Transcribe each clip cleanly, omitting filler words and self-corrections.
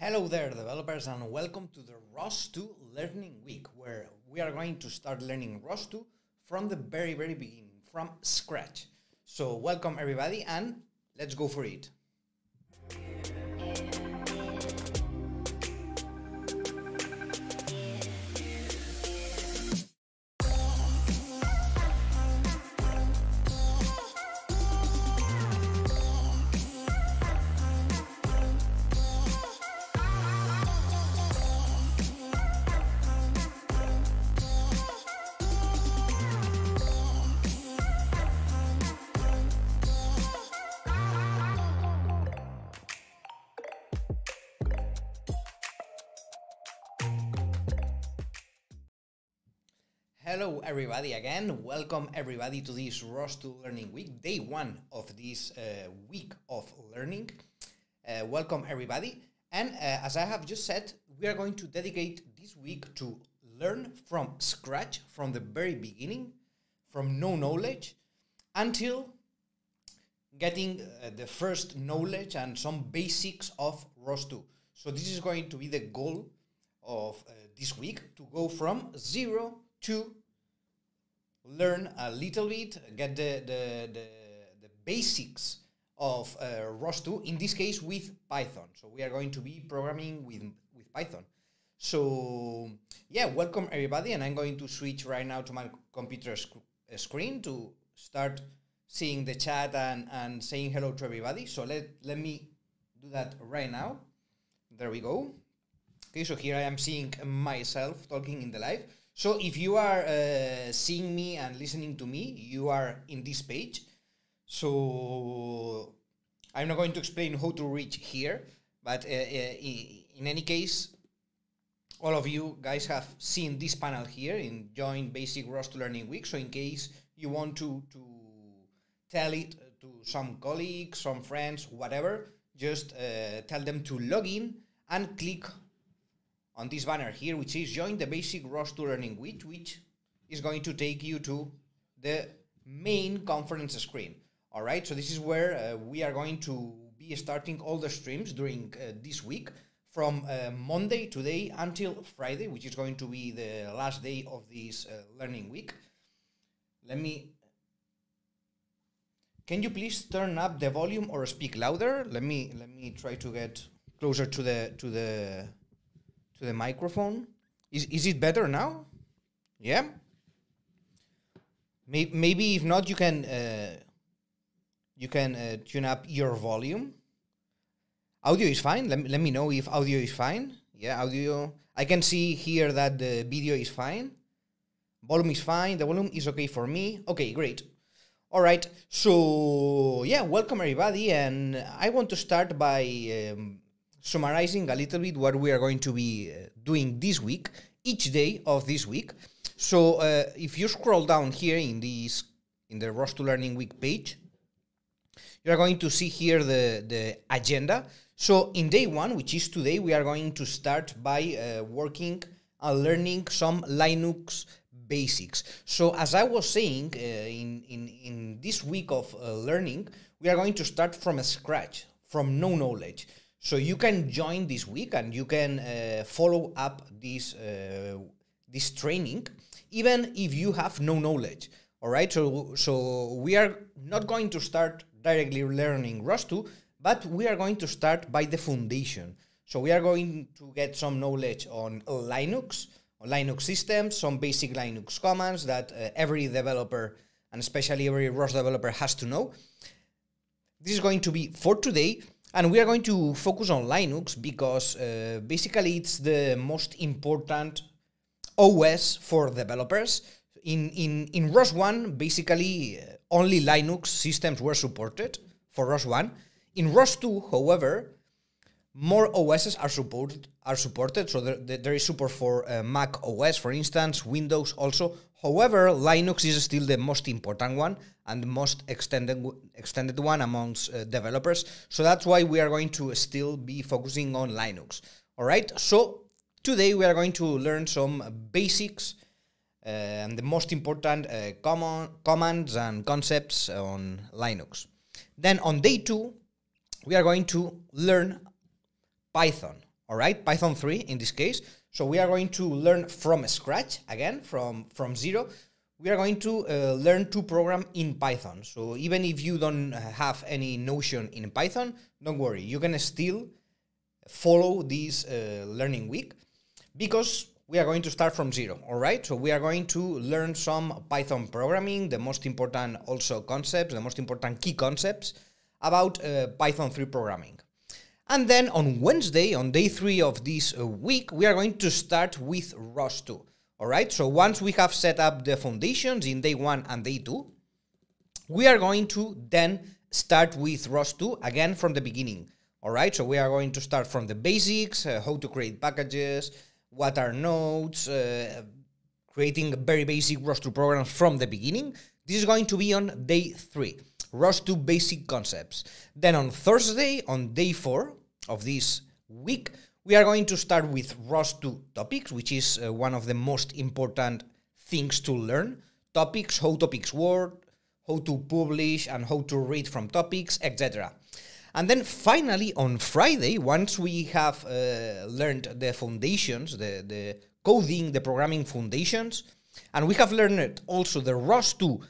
Hello there, developers, and welcome to the ROS2 Learning Week, where we are going to start learning ROS2 from the very beginning, from scratch. So welcome everybody, and let's go for it. Hello everybody again, welcome everybody to this ROS2 Learning Week, day one of this week of learning. Welcome everybody, and as I have just said, we are going to dedicate this week to learn from scratch, from the very beginning, from no knowledge, until getting the first knowledge and some basics of ROS2. So this is going to be the goal of this week, to go from zero to learn a little bit, get the basics of ROS2, in this case with Python. So we are going to be programming with Python. So yeah, welcome everybody, and I'm going to switch right now to my computer screen to start seeing the chat and saying hello to everybody. So let me do that right now. There we go. Okay, so here I am seeing myself talking in the live. So if you are seeing me and listening to me, you are in this page. So I'm not going to explain how to reach here, but in any case, all of you guys have seen this panel here in Join Basic ROS2 Learning Week. So in case you want to tell it to some colleagues, some friends, whatever, just tell them to log in and click on this banner here, which is Join the Basic ROS2 Learning Week, which is going to take you to the main conference screen. All right, so this is where we are going to be starting all the streams during this week, from Monday today until Friday, which is going to be the last day of this learning week. Can you please turn up the volume or speak louder? Let me try to get closer to the microphone. Is it better now? Yeah. Maybe if not, you can tune up your volume. Audio is fine. Let me know if audio is fine. Yeah, audio. I can see here that the video is fine. Volume is fine. The volume is okay for me. Okay, great. All right. So yeah, welcome everybody, and I want to start by summarizing a little bit what we are going to be doing this week, each day of this week. So if you scroll down here in the ROS2 Learning Week page, you are going to see here the agenda. So in day one, which is today, we are going to start by working on learning some Linux basics. So as I was saying, in this week of learning, we are going to start from scratch, from no knowledge. So you can join this week and you can follow up this training, even if you have no knowledge. All right. So we are not going to start directly learning ROS2, but we are going to start by the foundation. So we are going to get some knowledge on Linux systems, some basic Linux commands that every developer, and especially every ROS developer, has to know. This is going to be for today. And we are going to focus on Linux because basically it's the most important OS for developers. In ROS1, basically only Linux systems were supported for ROS1. In ROS2, however, more OSs are supported. So there is support for Mac OS, for instance, Windows also. However, Linux is still the most important one and the most extended one amongst developers. So that's why we are going to still be focusing on Linux. All right. So today we are going to learn some basics and the most important commands and concepts on Linux. Then on day two, we are going to learn Python. all right? Python 3 in this case. So we are going to learn from scratch, again, from zero. We are going to learn to program in Python. So even if you don't have any notion in Python, don't worry, you can still follow this learning week, because we are going to start from zero, all right? So we are going to learn some Python programming, the most important also concepts, the most important key concepts about Python 3 programming. And then on Wednesday, on day 3 of this week, we are going to start with ROS2, all right? So once we have set up the foundations in day 1 and day 2, we are going to then start with ROS2 again from the beginning, all right? So we are going to start from the basics, how to create packages, what are nodes, creating very basic ROS2 programs from the beginning. This is going to be on day 3, ROS2 basic concepts. Then on Thursday, on day 4 of this week, we are going to start with ROS2 topics, which is one of the most important things to learn. Topics, how topics work, how to publish and how to read from topics, etc. And then finally on Friday, once we have learned the foundations, the coding, the programming foundations, and we have learned also the ROS2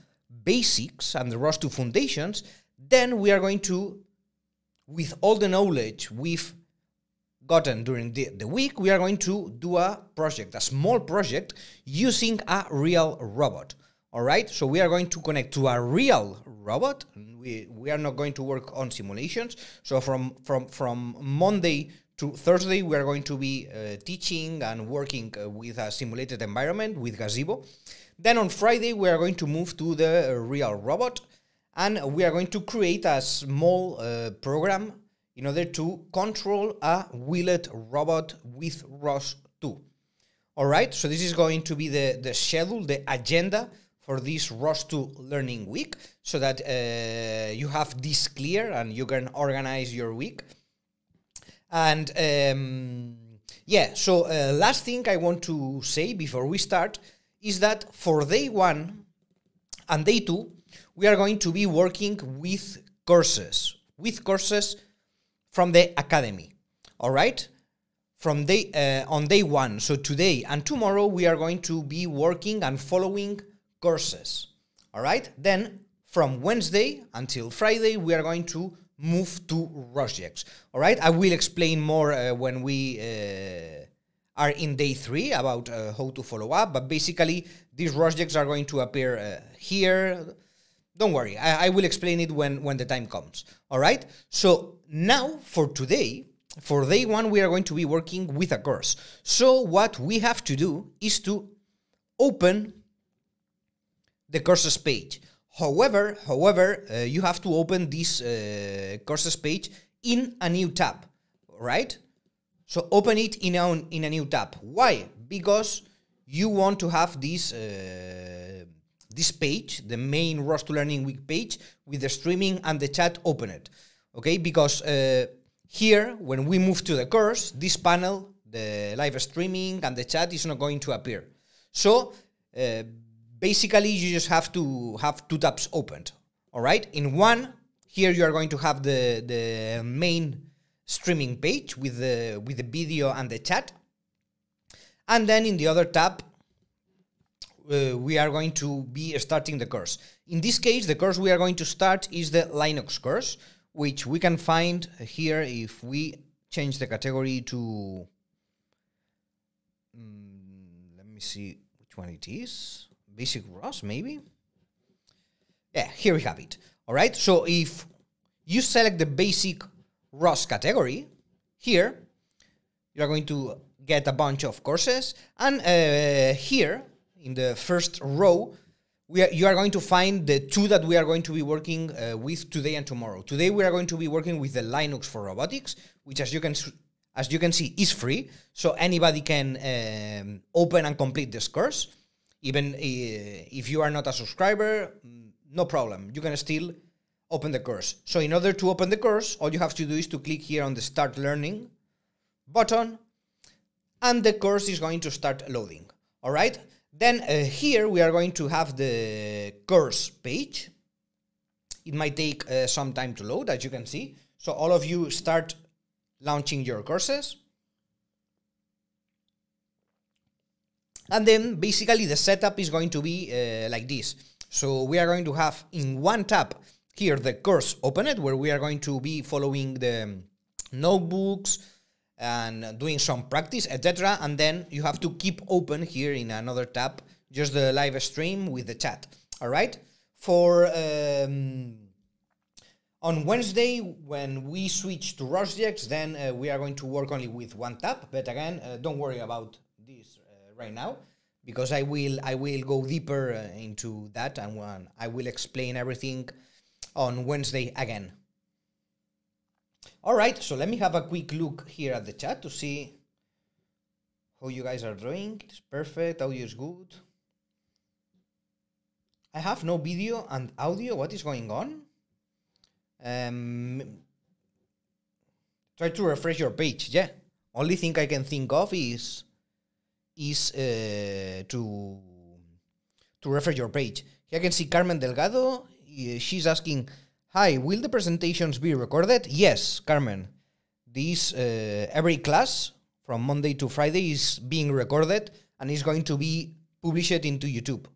basics and the ROS2 foundations, then we are going to, with all the knowledge we've gotten during the week, we are going to do a project, a small project, using a real robot. All right, so we are going to connect to a real robot. We are not going to work on simulations. So from Monday to Thursday, we are going to be teaching and working with a simulated environment with Gazebo. Then on Friday, we are going to move to the real robot, and we are going to create a small program in order to control a wheeled robot with ROS2. All right, so this is going to be the schedule, the agenda for this ROS2 Learning Week, so that you have this clear and you can organize your week. And yeah, so last thing I want to say before we start is that for day 1 and day 2, we are going to be working with courses from the academy, all right? From on day 1, so today and tomorrow, we are going to be working and following courses, all right? Then from Wednesday until Friday, we are going to move to projects, all right? I will explain more when we are in day 3 about how to follow up, but basically these projects are going to appear here. Don't worry, I will explain it when the time comes, all right? So now for today, for day 1, we are going to be working with a course. So what we have to do is to open the courses page. However, you have to open this courses page in a new tab, right? So open it in a new tab. Why? Because you want to have this this page, the main ROS2 Learning Week page, with the streaming and the chat opened. Okay, because here, when we move to the course, this panel, the live streaming and the chat, is not going to appear. So basically, you just have to have 2 tabs opened, all right? In one, here you are going to have the main streaming page with the video and the chat. And then in the other tab, we are going to be starting the course. In this case, the course we are going to start is the Linux course, which we can find here if we change the category to, let me see which one it is. Basic ROS, maybe? Yeah, here we have it. All right, so if you select the basic ROS category, here, you are going to get a bunch of courses. And here, in the first row, you are going to find the 2 that we are going to be working with today and tomorrow. Today, we are going to be working with the Linux for Robotics, which, as you can see, is free. So anybody can open and complete this course. Even if you are not a subscriber, no problem. You can still open the course. So in order to open the course, all you have to do is to click here on the Start Learning button, and the course is going to start loading. All right? Then here we are going to have the course page. It might take some time to load, as you can see. So all of you start launching your courses. And then basically the setup is going to be like this. So we are going to have in one tab here the course opened, where we are going to be following the notebooks and doing some practice, etc. And then you have to keep open here in another tab just the live stream with the chat. All right. For on Wednesday, when we switch to ROSjects, then we are going to work only with one tab. But again, don't worry about this right now, because I will go deeper into that, and I will explain everything on Wednesday again. All right, so let me have a quick look here at the chat to see how you guys are doing. It's perfect. Audio is good. I have no video and audio. What is going on? Try to refresh your page. Yeah. Only thing I can think of is to refresh your page. Here I can see Carmen Delgado. She's asking, hi, will the presentations be recorded? Yes, Carmen. This every class from Monday to Friday is being recorded and is going to be published into YouTube.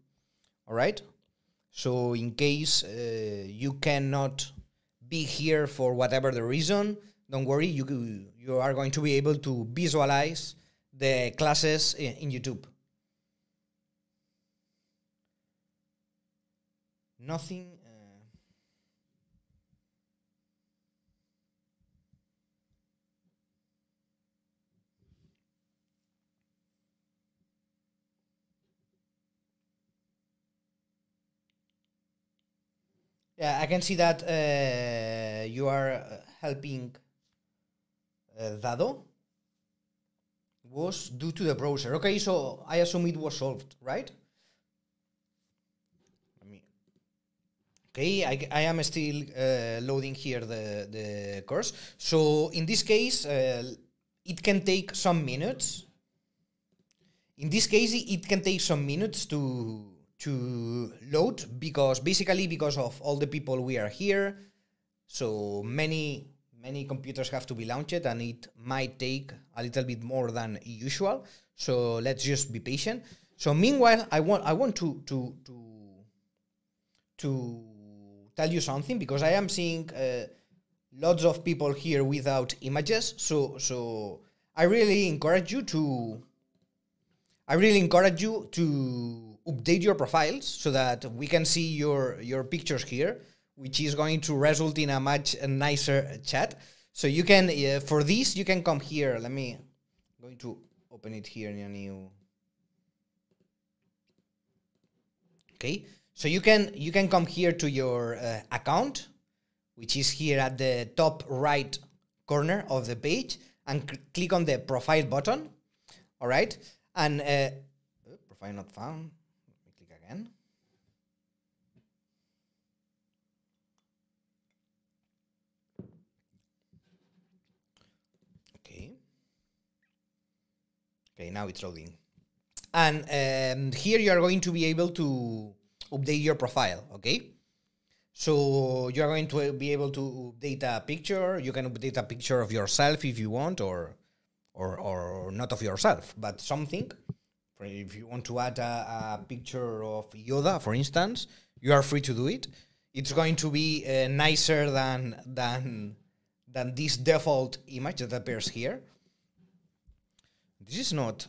All right. So in case you cannot be here for whatever the reason, don't worry. You are going to be able to visualize the classes in YouTube. Nothing. Yeah, I can see that you are helping Dado. Was due to the browser. Okay, so I assume it was solved, right? Okay, I am still loading here the course. So in this case, it can take some minutes. In this case, it can take some minutes to load, because of all the people we are here. So many computers have to be launched, and it might take a little bit more than usual. So let's just be patient. So meanwhile, I want to tell you something, because I am seeing lots of people here without images. So I really encourage you to update your profiles so that we can see your pictures here, which is going to result in a much nicer chat. So you can, for this, you can come here. I'm going to open it here in a new. Okay, so you can come here to your account, which is here at the top right corner of the page, and click on the profile button. All right, and profile not found. Let me click again. Okay, now it's loading. And here you are going to be able to update your profile, okay? So you are going to be able to update a picture. You can update a picture of yourself if you want, or not of yourself, but something. If you want to add a picture of Yoda, for instance, you are free to do it. It's going to be nicer than this default image that appears here. This is not.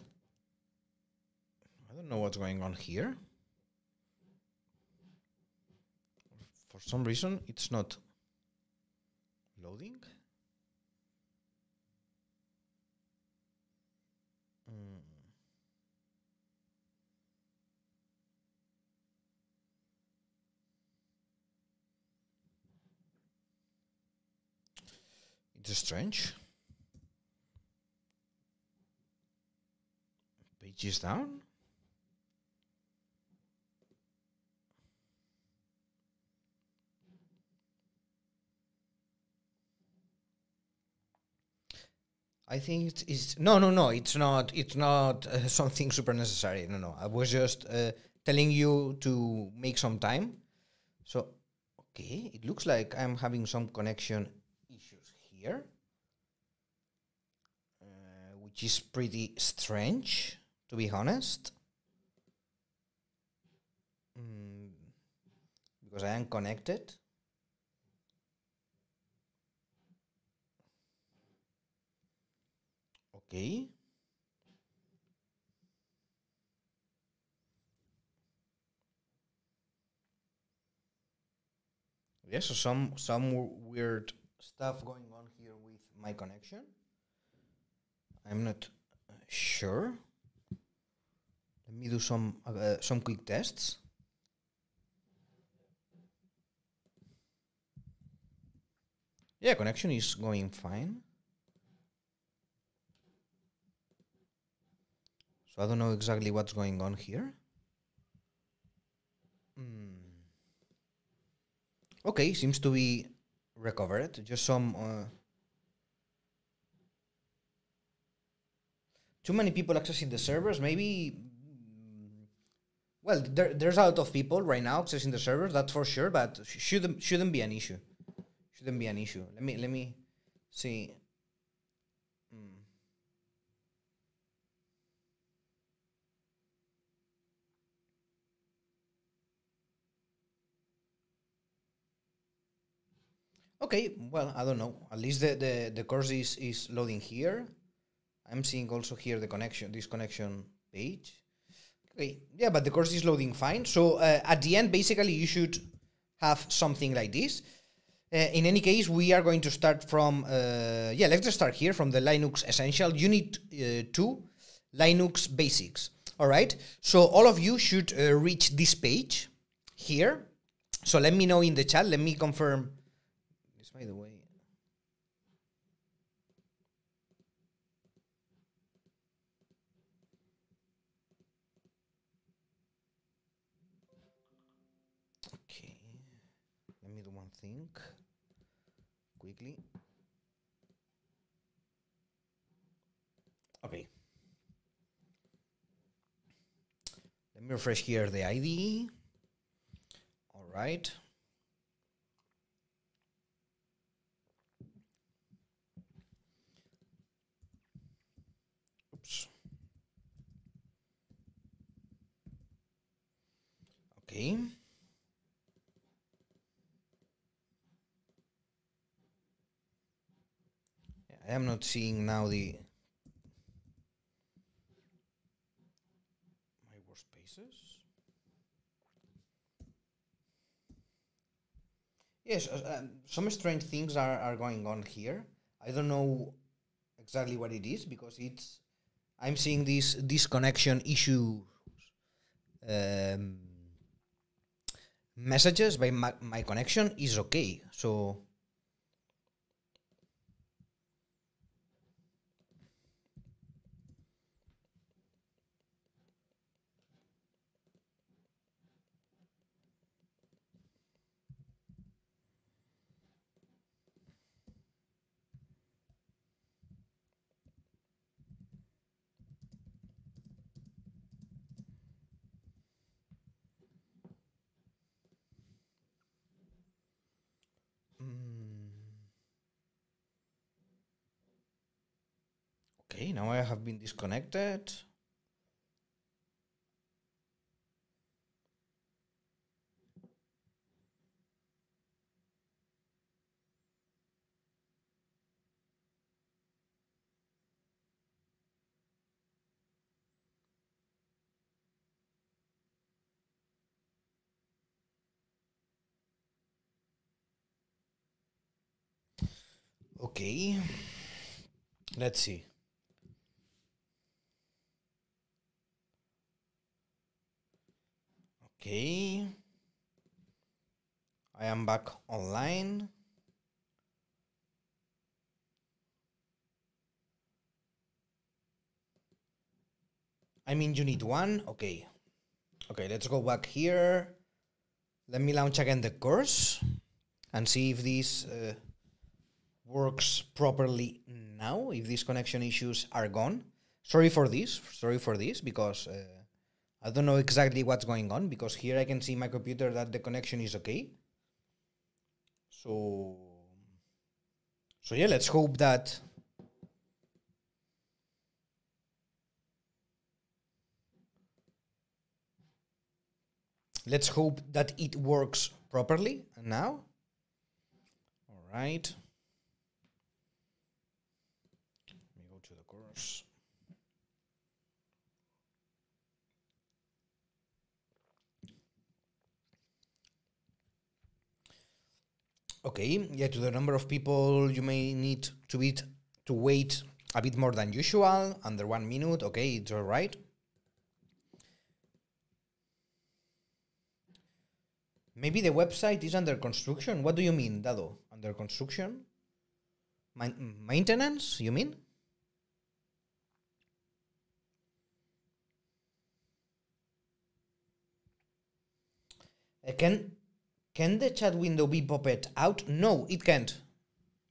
I don't know what's going on here. For some reason, it's not loading. It's strange. Page is down. I think it's no. It's not something super necessary. No. I was just telling you to make some time. So, okay, it looks like I'm having some connection issues here, which is pretty strange, to be honest. because I am connected. Okay. Yeah, so some weird stuff going on here with my connection. I'm not sure. Let me do some quick tests. Yeah, connection is going fine. So I don't know exactly what's going on here. Okay, seems to be recovered. Just some too many people accessing the servers. Maybe well, there's a lot of people right now accessing the servers. That's for sure, but shouldn't be an issue. Shouldn't be an issue. Let me see. Okay, well, I don't know. At least the course is loading here. I'm seeing also here the connection, this connection page. Okay, yeah, but the course is loading fine. So at the end, basically, you should have something like this. In any case, we are going to start from, yeah, let's just start here from the Linux Essential Unit 2, Linux Basics. All right, so all of you should reach this page here. So let me know in the chat. Let me confirm this, by the way. Okay, let me do one thing quickly. Okay. Let me refresh here the IDE. All right. Oops. Okay. I am not seeing now my workspaces. Yes, some strange things are going on here. I don't know exactly what it is because I'm seeing this disconnection issue messages by my connection is okay. So okay, now I have been disconnected. Okay, let's see. Okay, I am back online. I'm in Unit 1. Okay. Okay, let's go back here. Let me launch again the course and see if this works properly now, if these connection issues are gone. Sorry for this because I don't know exactly what's going on because here I can see my computer that the connection is okay. So yeah, let's hope that Let's hope that it works properly now. All right. Let me go to the course. Okay, yeah, to the number of people, you may need to wait a bit more than usual, under 1 minute. Okay, it's all right. Maybe the website is under construction. What do you mean, Dado? Under construction? Maintenance, you mean? Can the chat window be popped out? No, it can't.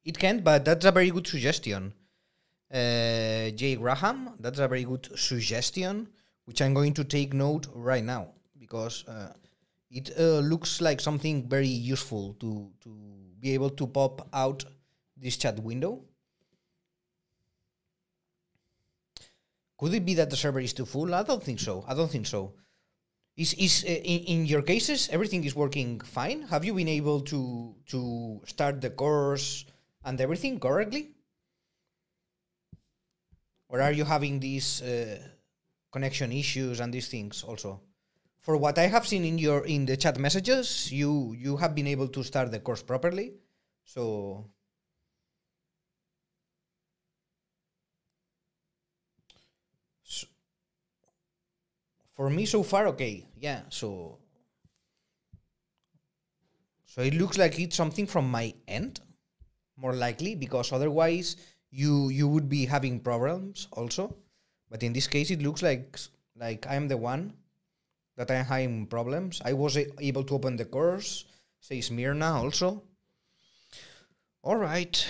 It can't, but that's a very good suggestion. Jay Graham, that's a very good suggestion, which I'm going to take note right now, because it looks like something very useful to be able to pop out this chat window. Could it be that the server is too full? I don't think so. I don't think so. Is in your cases everything is working fine? Have you been able to start the course and everything correctly? Or are you having these connection issues and these things also? For what I have seen in the chat messages, you have been able to start the course properly. So for me so far, okay. Yeah, so it looks like it's something from my end, more likely, because otherwise you would be having problems also. But in this case, it looks like I'm the one that I'm having problems. I was able to open the course, says Mirna also. All right.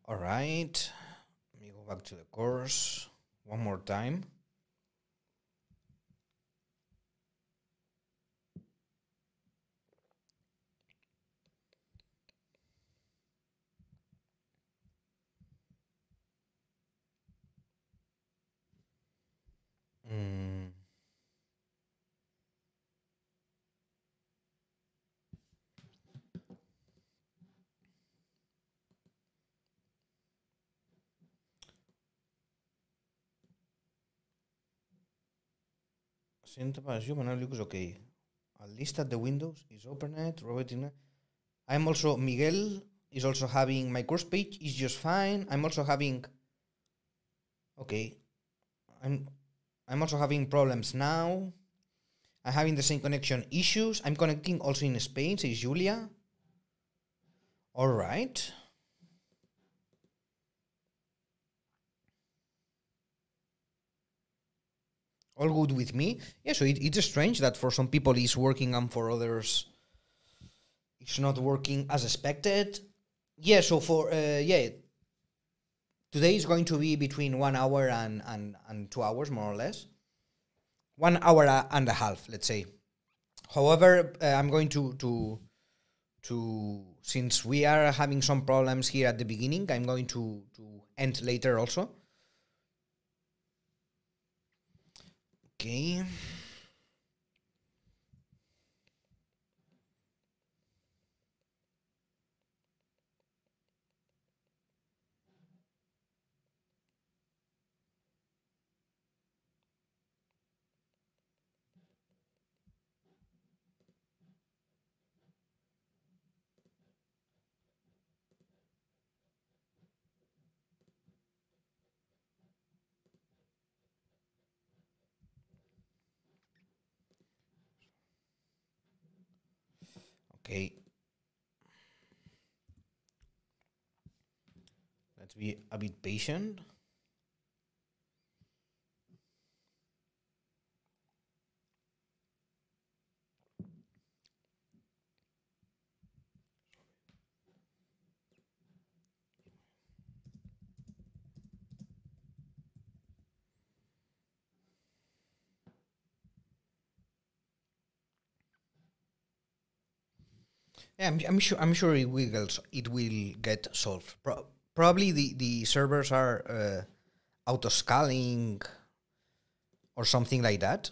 All right. Let me go back to the course one more time. Syntax human looks okay. At least that the Windows is opened. Robotics. I'm also Miguel is also having my course page is just fine. I'm also having okay. I'm also having problems now. I'm having the same connection issues. I'm connecting also in Spain, says Julia. All right. All good with me. Yeah, so it's strange that for some people it's working and for others it's not working as expected. Yeah, so for, today is going to be between 1 hour and 2 hours, more or less. 1 hour and a half, let's say. However, I'm going to since we are having some problems here at the beginning, I'm going to end later also. Okay. Okay. Let's be a bit patient. Yeah, I'm sure it will get solved. Probably the servers are auto scaling or something like that.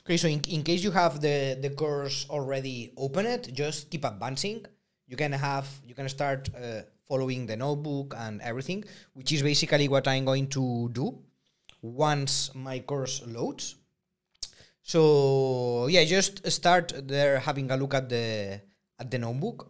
Okay, so in case you have the course already opened, just keep advancing. You can start following the notebook and everything, which is basically what I'm going to do once my course loads. So yeah, just start there having a look at the notebook.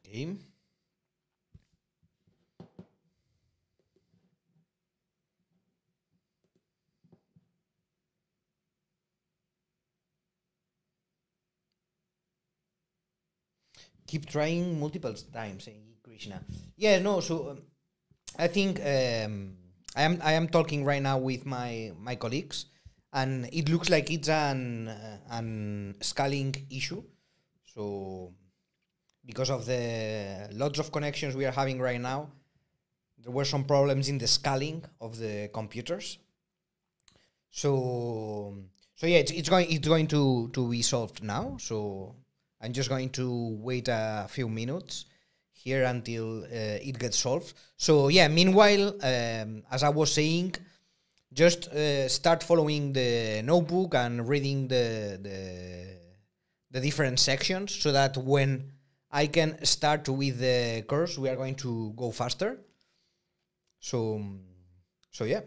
Okay. Keep trying multiple times, Krishna. Yeah, no. So I think I am talking right now with my colleagues, and it looks like it's an scaling issue. So because of the lots of connections we are having right now, there were some problems in the scaling of the computers. So yeah, it's going to be solved now. So I'm just going to wait a few minutes here until it gets solved. So yeah, meanwhile, as I was saying, just start following the notebook and reading the different sections, so that when I can start with the course, we are going to go faster. So so yeah.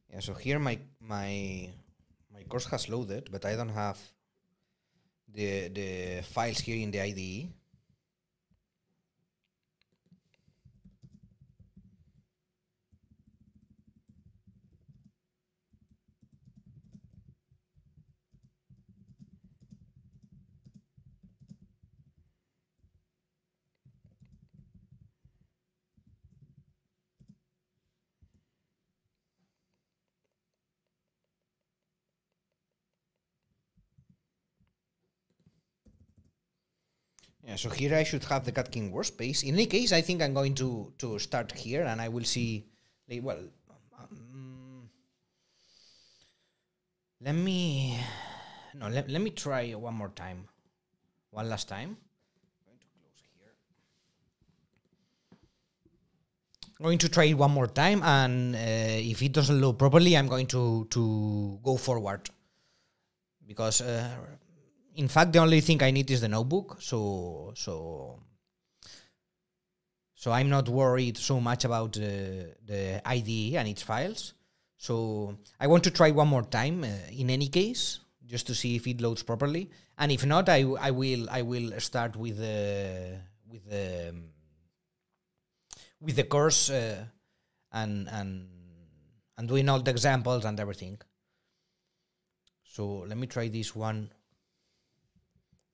Yeah, so here my course has loaded, but I don't have the files here in the IDE. Yeah, so here I should have the Cat King workspace. In any case, I think I'm going to start here, and I will see. Well, um, let me no let me try one more time, one last time. Going to close here. Going to try it one more time, and if it doesn't load properly, I'm going to go forward, because in fact the only thing I need is the notebook. So I'm not worried so much about the IDE and its files. So I want to try one more time in any case, just to see if it loads properly. And if not, I will start with the course, and doing all the examples and everything. So let me try this one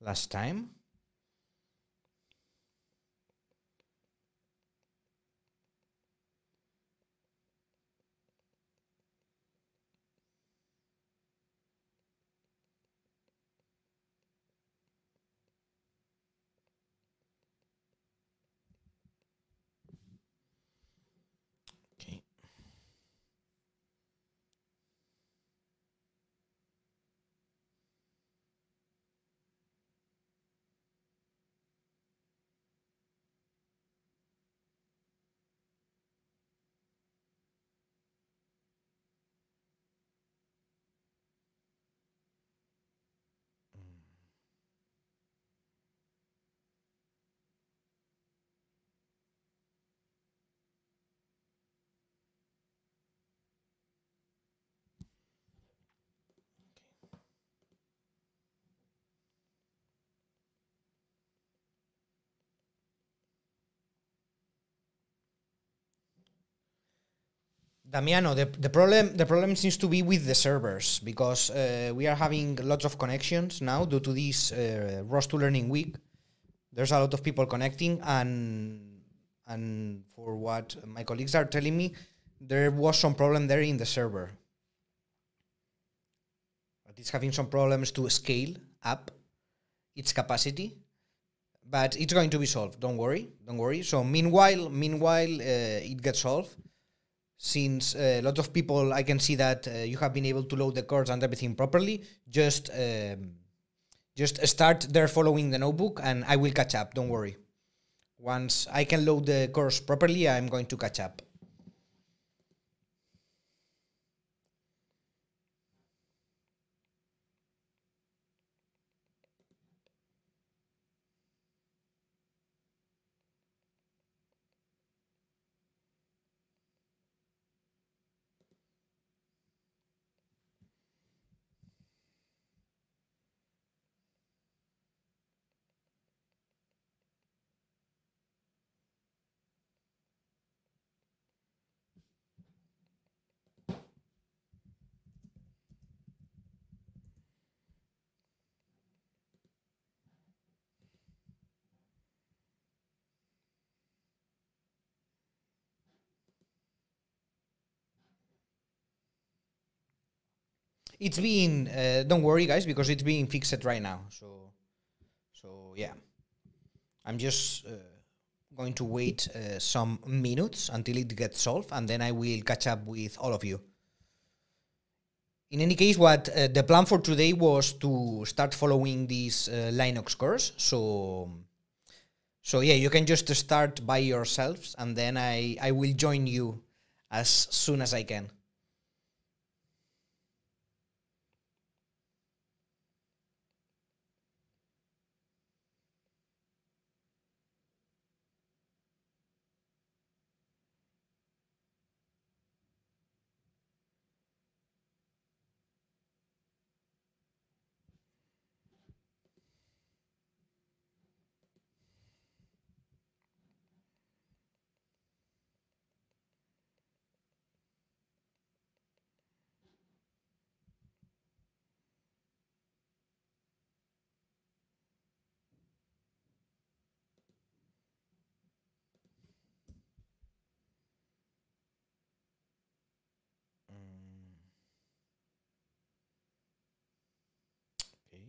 last time. Okay. Damiano, the problem seems to be with the servers, because we are having lots of connections now due to this ROS2 Learning Week. There's a lot of people connecting, and for what my colleagues are telling me, there was some problem there in the server. It's having some problems to scale up its capacity, but it's going to be solved. Don't worry. So meanwhile, it gets solved. Since a lot of people, I can see that you have been able to load the course and everything properly. Just start there following the notebook, and I will catch up. Don't worry. Once I can load the course properly, I'm going to catch up. It's being, don't worry guys, because it's being fixed right now. So yeah, I'm just going to wait some minutes until it gets solved, and then I will catch up with all of you. In any case, what the plan for today was to start following this Linux course. So yeah, you can just start by yourselves, and then I will join you as soon as I can. Okay.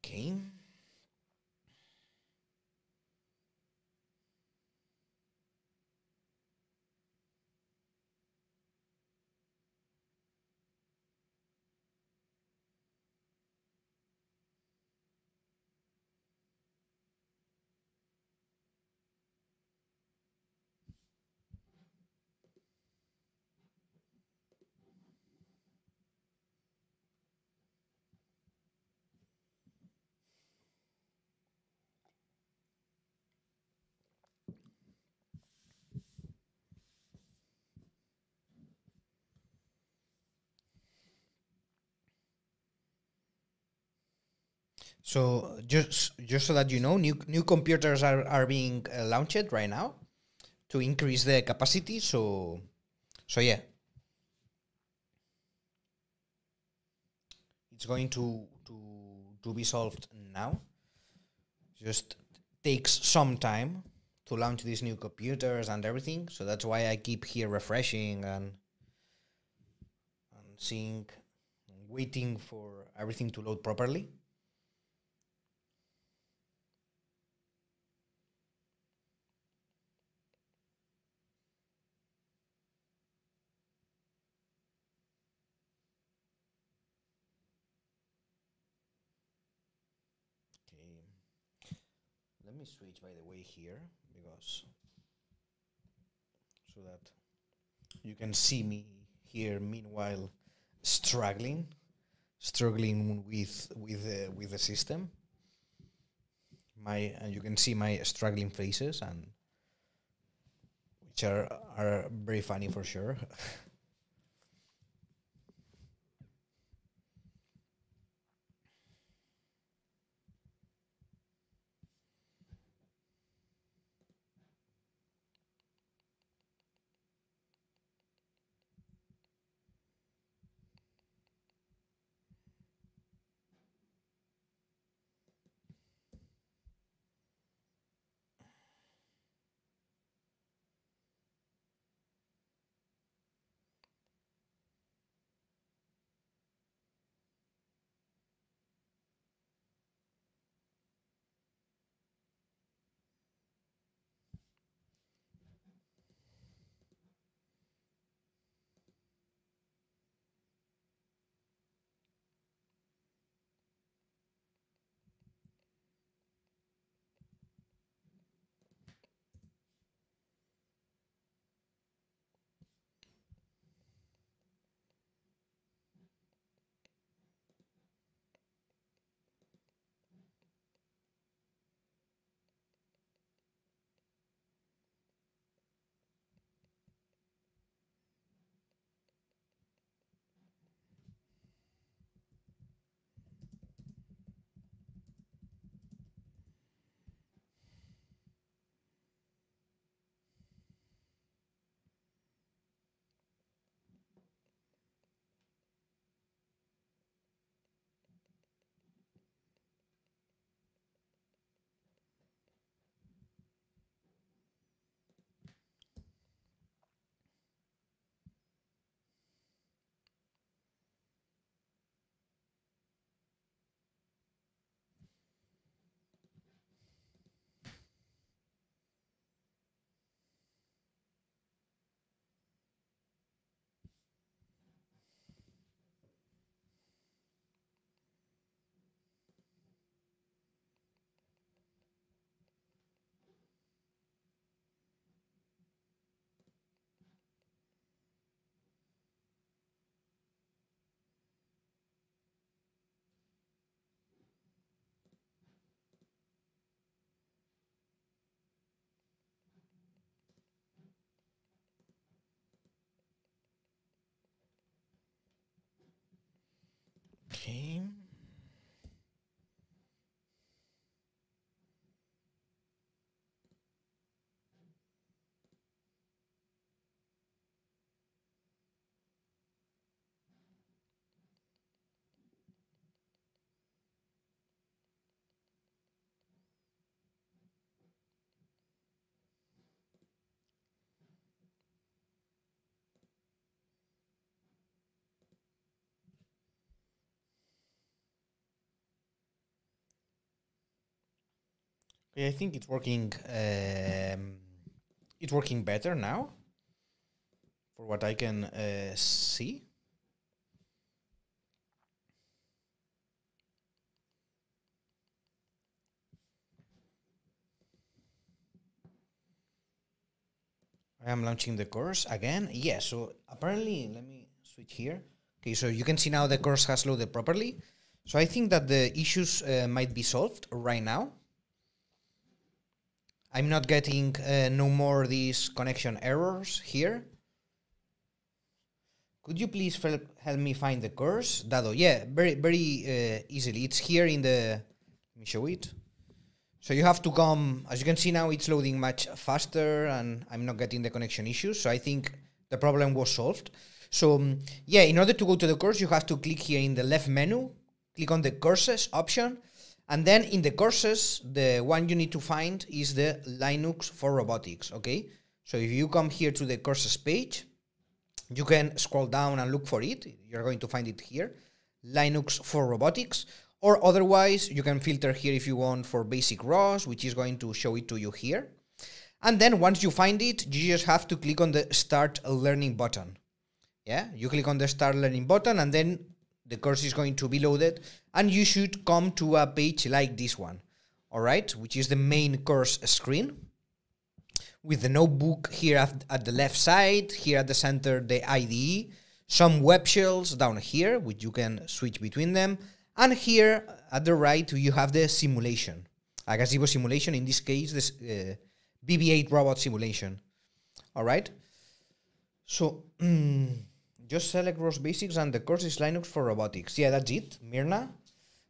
Okay. So just so that you know, new computers are being launched right now to increase the capacity. So yeah, it's going to be solved now. Just takes some time to launch these new computers and everything. So that's why I keep here refreshing and seeing waiting for everything to load properly. Let me switch, by the way, here, because so that you can see me here. Meanwhile, struggling with the system. And you can see my struggling faces, and which are very funny for sure. Okay. Okay, I think it's working. It's working better now, for what I can see. I am launching the course again. Yeah, so apparently, let me switch here. Okay, so you can see now the course has loaded properly. So I think that the issues might be solved right now. I'm not getting no more these connection errors here. Could you please help me find the course, Dado? Yeah, very easily. It's here in the, let me show it. So you have to come, as you can see now, it's loading much faster and I'm not getting the connection issues. So I think the problem was solved. So yeah, in order to go to the course, you have to click here in the left menu, click on the courses option. And then in the courses, the one you need to find is the Linux for Robotics, okay? So if you come here to the courses page, you can scroll down and look for it. You're going to find it here. Linux for Robotics, or otherwise you can filter here if you want for basic ROS, which is going to show it to you here. And then once you find it, you just have to click on the Start Learning button. Yeah, you click on the Start Learning button and then the course is going to be loaded and you should come to a page like this one, all right, which is the main course screen with the notebook here at the left side, here at the center the IDE, some web shells down here, which you can switch between them, and here at the right you have the simulation, a gazebo simulation, in this case this BB-8 robot simulation, all right. So just select ROS Basics and the course is Linux for Robotics. Yeah, that's it. Mirna,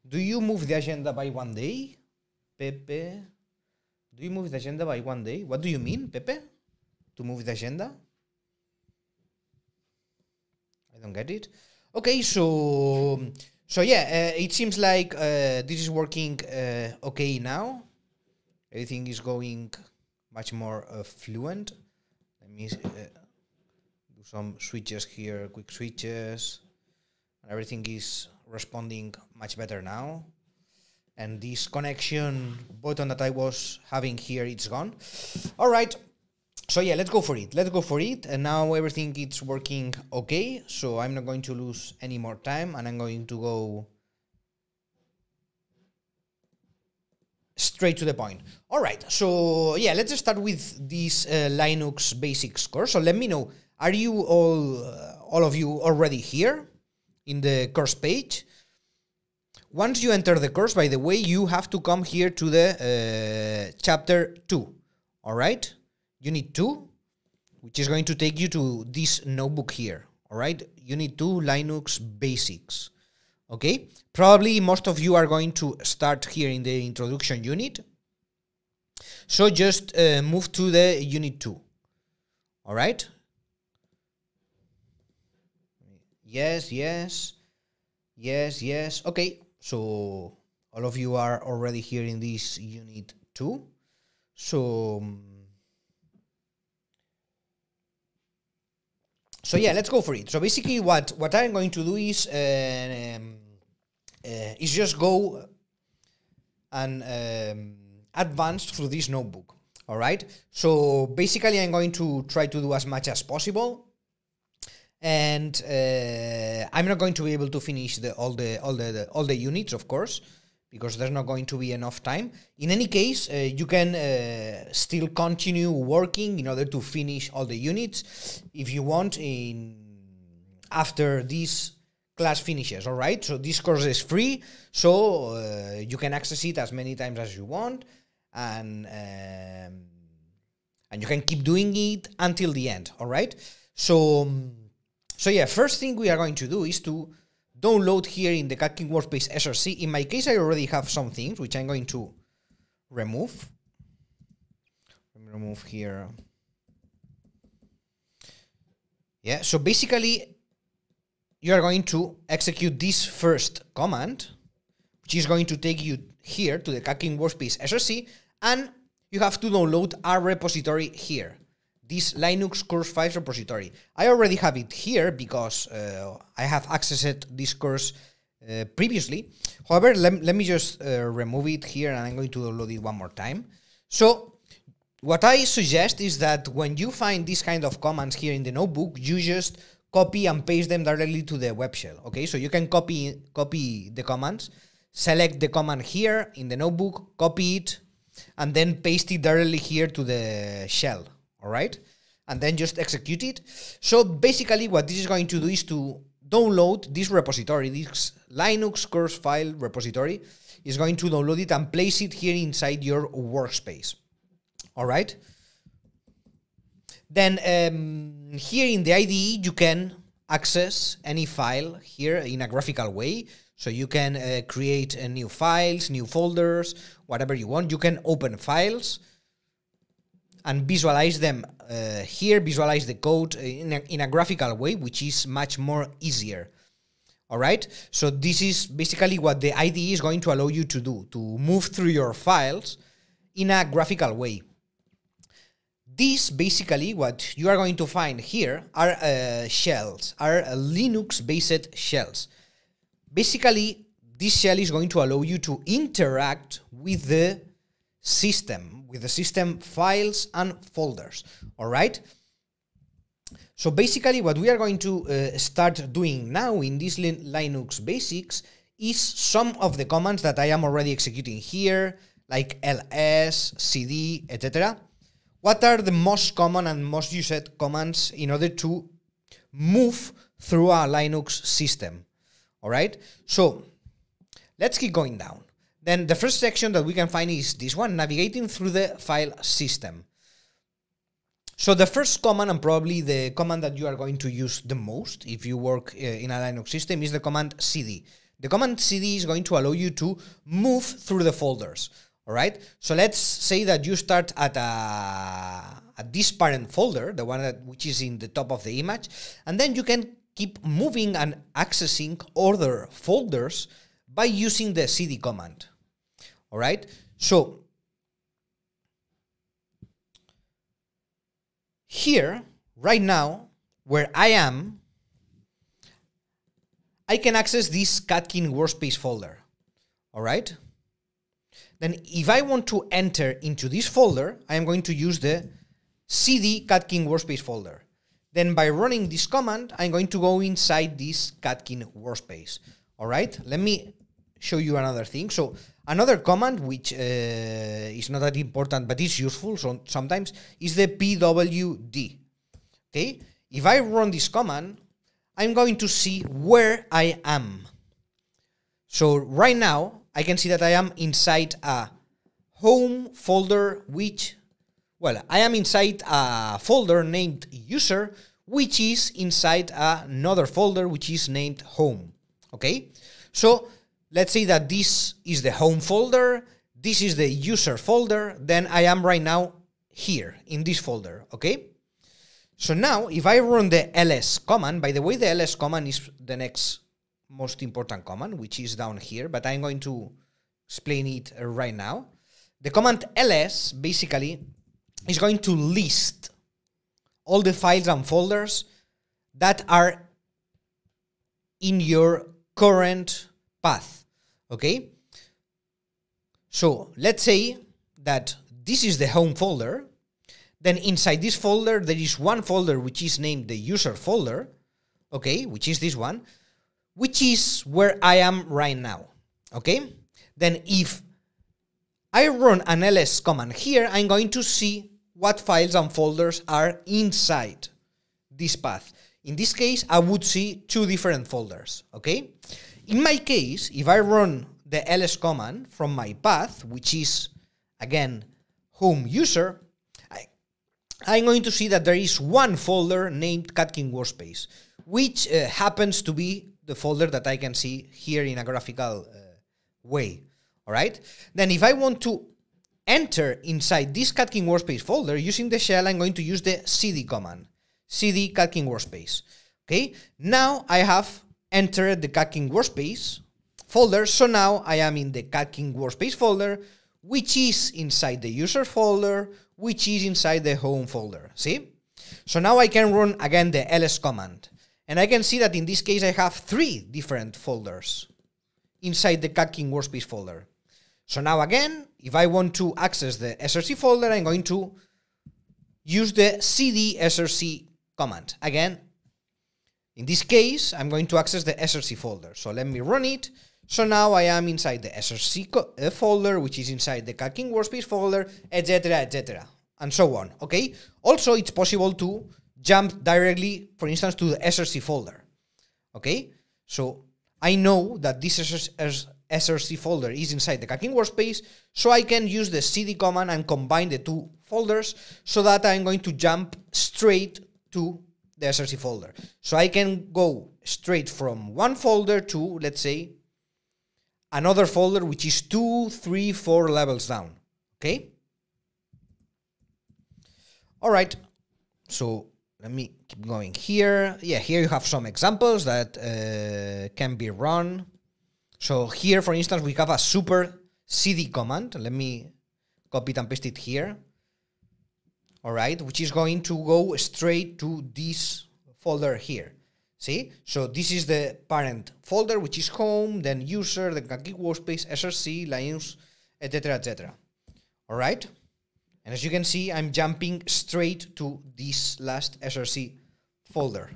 do you move the agenda by 1 day? Pepe, do you move the agenda by 1 day? What do you mean, Pepe? To move the agenda? I don't get it. Okay, so yeah, it seems like this is working okay now. Everything is going much more fluent. Let me do some switches here, quick switches. Everything is responding much better now. And this connection button that I was having here, it's gone. All right. So yeah, let's go for it. Let's go for it. And now everything is working okay. So I'm not going to lose any more time and I'm going to go straight to the point. All right. So yeah, let's start with this Linux basics course. So let me know, are you all of you already here in the course page? Once you enter the course, by the way, you have to come here to the chapter 2, all right? Unit 2, which is going to take you to this notebook here, all right? Unit 2, Linux Basics, okay? Probably most of you are going to start here in the introduction unit. So just move to the Unit 2, all right? Yes, yes, yes, yes, okay. So all of you are already here in this Unit 2. So yeah, let's go for it. So basically what I'm going to do is just go and advance through this notebook. All right. So basically I'm going to try to do as much as possible. And I'm not going to be able to finish all the units, of course, because there's not going to be enough time. In any case, you can still continue working in order to finish all the units if you want after this class finishes. All right, so this course is free, so you can access it as many times as you want, and you can keep doing it until the end. All right, So yeah, first thing we are going to do is to download here in the Cooking Workspace SRC. In my case, I already have some things which I'm going to remove. Let me remove here. Yeah, so basically, you are going to execute this first command, which is going to take you here to the Cooking Workspace SRC, and you have to download our repository here. This Linux course files repository. I already have it here because I have accessed this course previously. However, let me just remove it here and I'm going to download it one more time. So what I suggest is that when you find this kind of commands here in the notebook, you just copy and paste them directly to the web shell. Okay, so you can copy the commands, select the command here in the notebook, copy it, and then paste it directly here to the shell. All right, and then just execute it. So basically what this is going to do is to download this repository, this Linux course file repository, is going to download it and place it here inside your workspace. All right. Then here in the IDE, you can access any file here in a graphical way. So you can create new files, new folders, whatever you want. You can open files and visualize them here, visualize the code in a graphical way, which is much more easier. All right, so this is basically what the IDE is going to allow you to do, to move through your files in a graphical way. This basically what you are going to find here are shells, are Linux-based shells. basically this shell is going to allow you to interact with the system files and folders. All right. So basically what we are going to start doing now in this Linux basics is some of the commands that I am already executing here, like ls, cd, etc. What are the most common and most used commands in order to move through a Linux system? All right. So let's keep going down. Then the first section that we can find is this one, navigating through the file system. So the first command, and probably the command that you are going to use the most if you work in a Linux system, is the command cd. The command cd is going to allow you to move through the folders. All right. So let's say that you start at this parent folder, the one which is in the top of the image, and then you can keep moving and accessing other folders by using the cd command. All right. So here, right now, where I am, I can access this Catkin workspace folder. All right. Then if I want to enter into this folder, I am going to use the cd Catkin workspace folder. Then by running this command, I'm going to go inside this Catkin workspace. All right. Let me show you another thing. So another command, which is not that important, but is useful sometimes, is the pwd. Okay. If I run this command, I'm going to see where I am. So right now, I can see that I am inside a home folder, I am inside a folder named user, which is inside another folder, which is named home. Okay. So let's say that this is the home folder, this is the user folder, then I am right now here in this folder. Okay. So now, if I run the ls command, by the way, the ls command is the next most important command, which is down here, but I'm going to explain it right now. The command ls basically is going to list all the files and folders that are in your current path. Okay? So let's say that this is the home folder. Then inside this folder, there is one folder which is named the user folder, okay, which is this one, which is where I am right now, okay? Then if I run an ls command here, I'm going to see what files and folders are inside this path. In this case, I would see two different folders, okay? In my case, if I run the ls command from my path, which is, again, home user, I'm going to see that there is one folder named Catkin Workspace, which happens to be the folder that I can see here in a graphical way. All right. Then if I want to enter inside this Catkin Workspace folder using the shell, I'm going to use the cd command, cd Catkin Workspace. Okay. Now I have entered the Catkin Workspace folder. So now I am in the Catkin Workspace folder, which is inside the user folder, which is inside the home folder. See? So now I can run again the ls command. And I can see that in this case I have three different folders inside the Catkin Workspace folder. So now again, if I want to access the src folder, I'm going to use the cd src command. Again, in this case, I'm going to access the src folder. So let me run it. So now I am inside the src folder, which is inside the Catkin Workspace folder, etc., and so on, okay? Also, it's possible to jump directly, for instance, to the src folder, okay? So I know that this src folder is inside the Catkin Workspace, so I can use the cd command and combine the two folders so that I'm going to jump straight to the src folder. So I can go straight from one folder to, let's say, another folder which is 2, 3, 4 levels down. Okay? All right. So let me keep going here. Yeah, here you have some examples that can be run. So here, for instance, we have a super cd command. Let me copy it and paste it here. All right, which is going to go straight to this folder here. See? So this is the parent folder, which is home, then user, then Geek Workspace, SRC, Linux, etc., etc. All right? And as you can see, I'm jumping straight to this last SRC folder.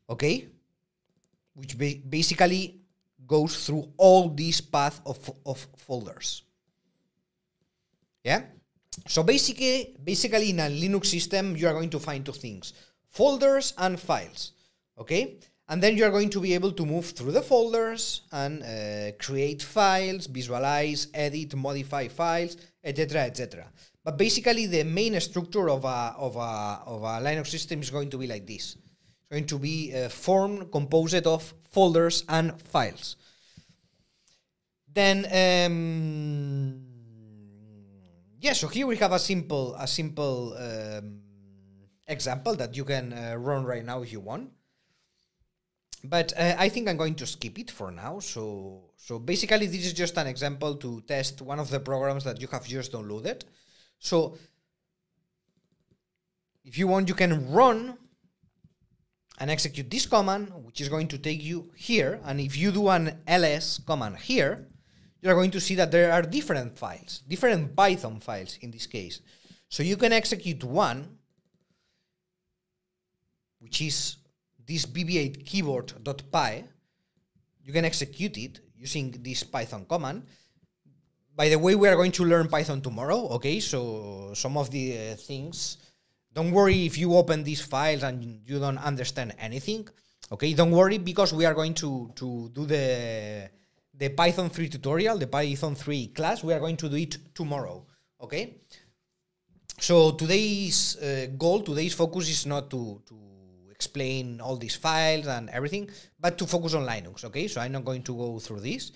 Okay? Which basically goes through all this path of folders. Yeah? So basically in a Linux system, you are going to find two things: folders and files. Okay? And then you are going to be able to move through the folders and create files, visualize, edit, modify files, etc., etc. But basically, the main structure of a Linux system is going to be like this. It's going to be composed of folders and files. Then, so here we have a simple example that you can run right now if you want. But I think I'm going to skip it for now. So basically, this is just an example to test one of the programs that you have just downloaded. So if you want, you can run and execute this command, which is going to take you here. And if you do an ls command here, you're going to see that there are different files, different Python files in this case. So you can execute one, which is this bb8 keyboard.py. You can execute it using this Python command. By the way, we are going to learn Python tomorrow, okay? So some of the things, don't worry if you open these files and you don't understand anything, okay? Don't worry, because we are going to do the Python 3 tutorial, the Python 3 class. We are going to do it tomorrow, okay? So today's goal, today's focus is not to explain all these files and everything, but to focus on Linux, okay? So I'm not going to go through this.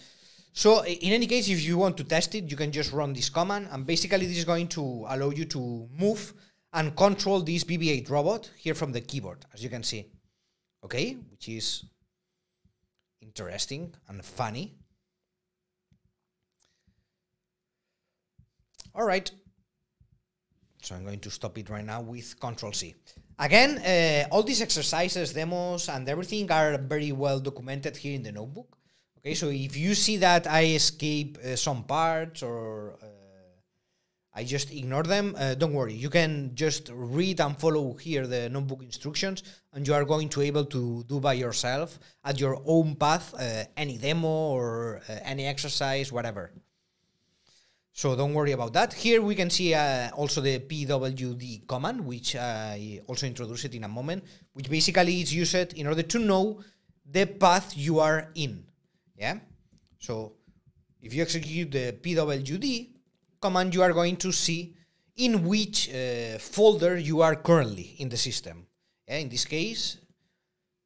So in any case, if you want to test it, you can just run this command, and basically this is going to allow you to move and control this BB8 robot here from the keyboard, as you can see, okay? Which is interesting and funny. All right. So I'm going to stop it right now with Control-C. Again, all these exercises, demos, and everything are very well documented here in the notebook. Okay, so if you see that I escape some parts or I just ignore them, don't worry. You can just read and follow here the notebook instructions, and you are going to be able to do by yourself at your own path any demo or any exercise, whatever. So don't worry about that. Here we can see also the pwd command, which I also introduce it in a moment, which basically is used in order to know the path you are in. Yeah. So if you execute the pwd command, you are going to see in which folder you are currently in the system. Yeah, in this case,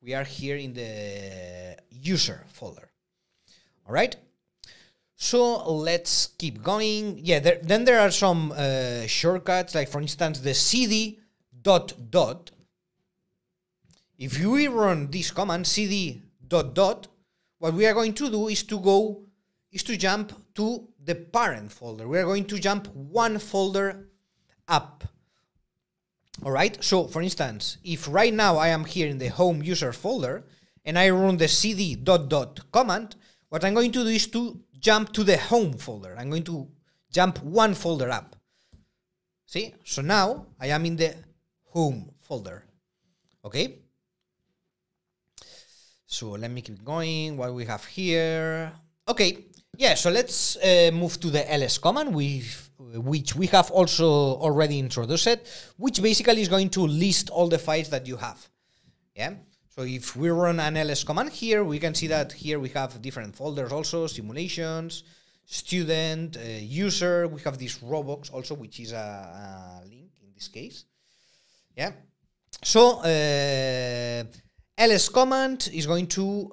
we are here in the user folder. All right. So let's keep going. Yeah, then there are some shortcuts, like for instance, the cd ... If we run this command, cd ... what we are going to do is to jump to the parent folder. We are going to jump one folder up. All right. So for instance, if right now I am here in the home user folder and I run the cd ... command, what I'm going to do is to jump to the home folder. I'm going to jump one folder up. See? So now I am in the home folder. Okay? So let me keep going. What we have here. Okay. Yeah, so let's move to the ls command, which we have also already introduced, which basically is going to list all the files that you have. Yeah? So if we run an ls command here, we can see that here we have different folders also, simulations, student, user. We have this Robotics also, which is a link in this case. Yeah. So ls command is going to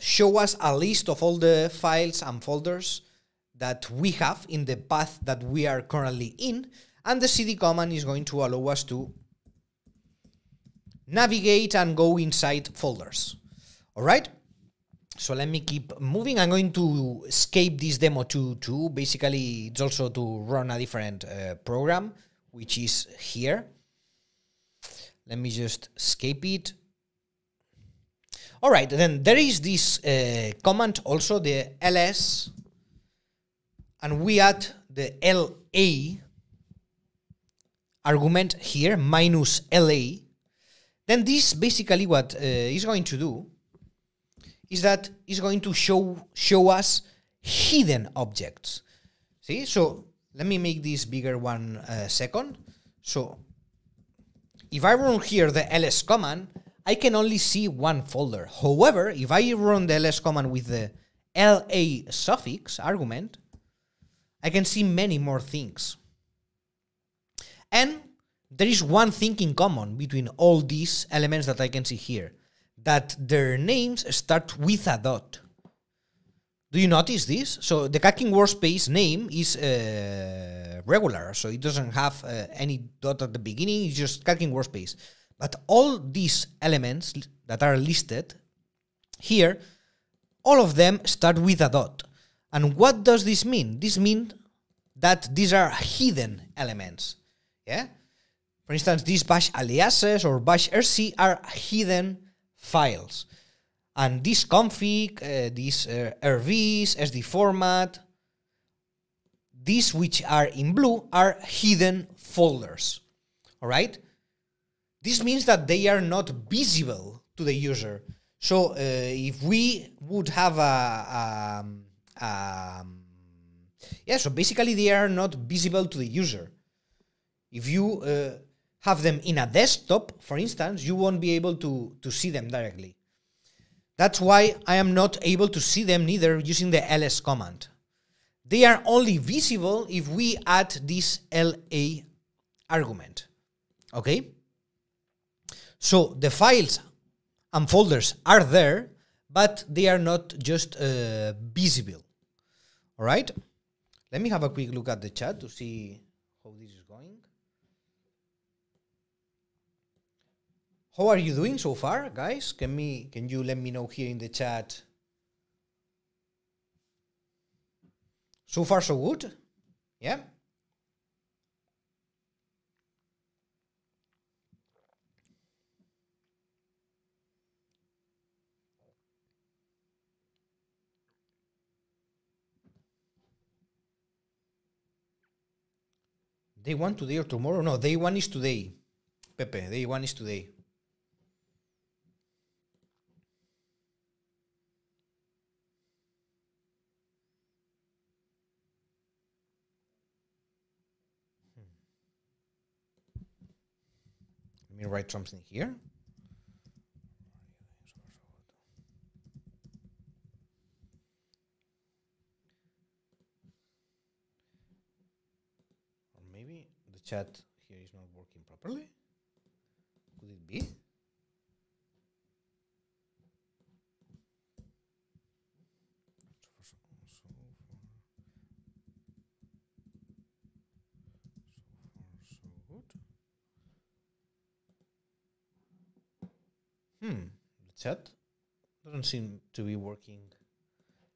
show us a list of all the files and folders that we have in the path that we are currently in. And the cd command is going to allow us to navigate and go inside folders. All right. So let me keep moving. I'm going to escape this demo too. Basically, it's also to run a different program, which is here. Let me just escape it. All right, then there is this command also, the ls, and we add the LA argument here, minus LA. Then this basically what is going to do is that it's going to show us hidden objects. See, so let me make this bigger 1 second. So if I run here the ls command, I can only see one folder. However, if I run the ls command with the LA suffix argument, I can see many more things. And there is one thing in common between all these elements that I can see here, that their names start with a dot. Do you notice this? So the Cacking workspace name is regular, so it doesn't have any dot at the beginning, it's just Cacking workspace. But all these elements that are listed here, all of them start with a dot. And what does this mean? This means that these are hidden elements. Yeah? For instance, these bash aliases or bash rc are hidden files. And this config, these rvs, sd format, these which are in blue are hidden folders. All right? This means that they are not visible to the user. So if we would have so basically they are not visible to the user. If you have them in a desktop, for instance, you won't be able to see them directly. That's why I am not able to see them neither using the ls command. They are only visible if we add this LA argument. Okay? So the files and folders are there, but they are not just visible. All right? Let me have a quick look at the chat to see how this is going. How are you doing so far, guys? Can you let me know here in the chat? So far, so good? Yeah? Day 1 today or tomorrow? No, day 1 is today. Pepe, day 1 is today. Let me write something here. Or maybe the chat here is not working properly. Could it be? The chat doesn't seem to be working.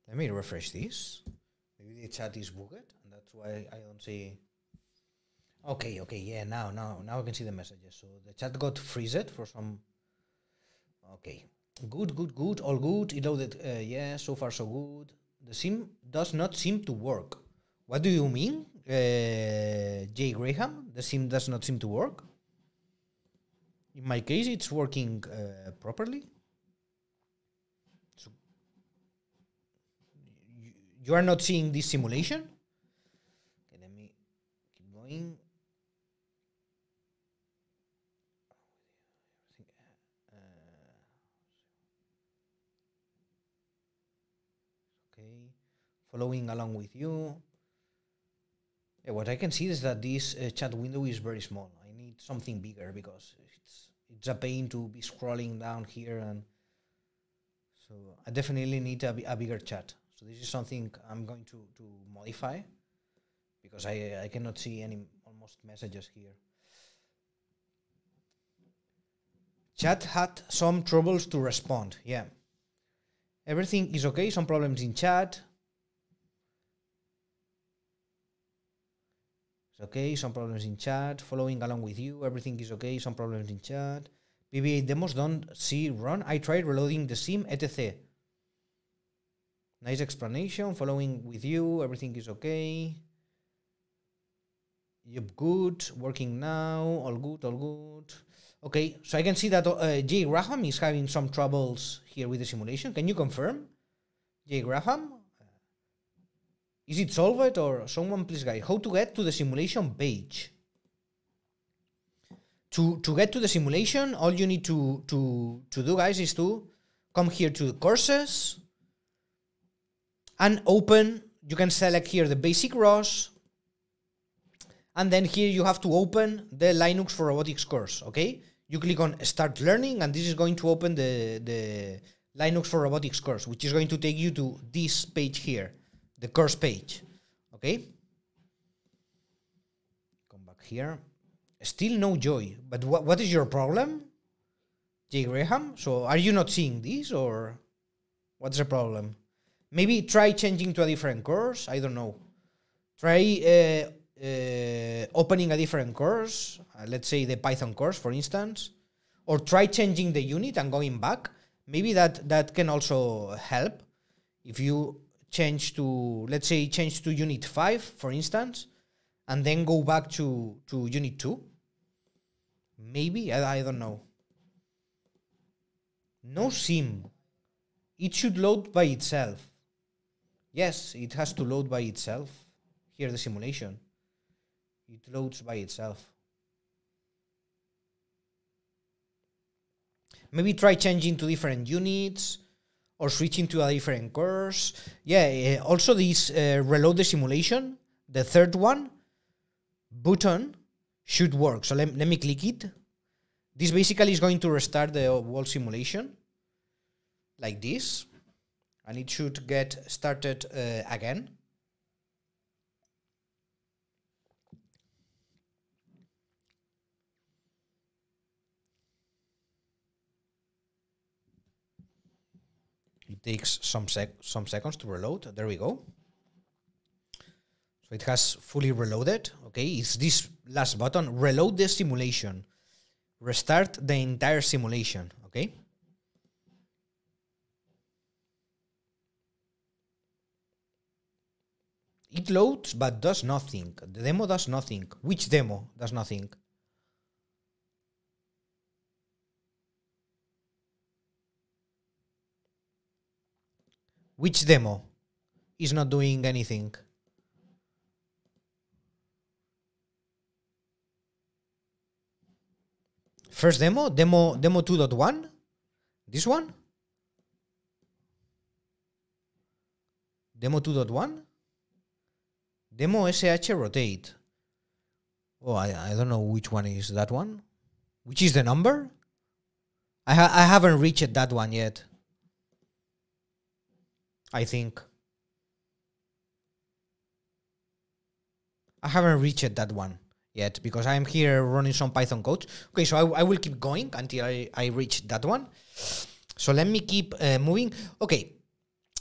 Let me refresh this. Maybe the chat is bugged, and that's why I don't see. Okay, yeah, now I can see the messages. So the chat got freezed for some. Okay, good, all good. It loaded. Yeah, so far so good. The sim does not seem to work. What do you mean, Jay Graham? The sim does not seem to work. In my case, it's working properly. So you are not seeing this simulation? Okay, let me keep going. Okay, following along with you. Yeah, what I can see is that this chat window is very small. I need something bigger because it's a pain to be scrolling down here, and so I definitely need a bigger chat. So this is something I'm going to modify because I cannot see any almost messages here. Chat had some troubles to respond. Yeah. Everything is okay. Some problems in chat. It's okay. Some problems in chat. Following along with you. Everything is okay. Some problems in chat. VBA demos don't see run. I tried reloading the sim, etc. Nice explanation. Following with you. Everything is okay. Yep, good. Working now. All good, all good. Okay, so I can see that J. Graham is having some troubles here with the simulation. Can you confirm? J. Graham? Is it solved or someone please guide? How to get to the simulation page? To get to the simulation, all you need to do, guys, is to come here to courses and open. You can select here the basic ROS, and then here you have to open the Linux for Robotics course. Okay, you click on Start Learning, and this is going to open the Linux for Robotics course, which is going to take you to this page here, the course page. Okay, come back here. Still no joy, but what is your problem, J. Graham? So are you not seeing this, or what's the problem? Maybe try changing to a different course. I don't know. Try opening a different course, let's say the Python course, for instance, or try changing the unit and going back. Maybe that can also help. If you change to, let's say, change to unit 5, for instance, and then go back to unit 2. Maybe, I don't know. No sim. It should load by itself. Yes, it has to load by itself. Here, the simulation. It loads by itself. Maybe try changing to different units or switching to a different course. Yeah, also this reload the simulation, the third one, button should work. So let me click it. This basically is going to restart the whole simulation like this, and it should get started again. It takes some seconds to reload. There we go. So it has fully reloaded. Okay, it's this last button, reload the simulation. Restart the entire simulation. Okay. It loads but does nothing. The demo does nothing. Which demo does nothing? Which demo is not doing anything? First demo 2.1. This one? Demo 2.1? Demo SH rotate. Oh, I don't know which one is that one. Which is the number? I haven't reached that one yet. I think. I haven't reached that one yet because I'm here running some Python code. Okay, so I will keep going until I reach that one. So let me keep moving. Okay,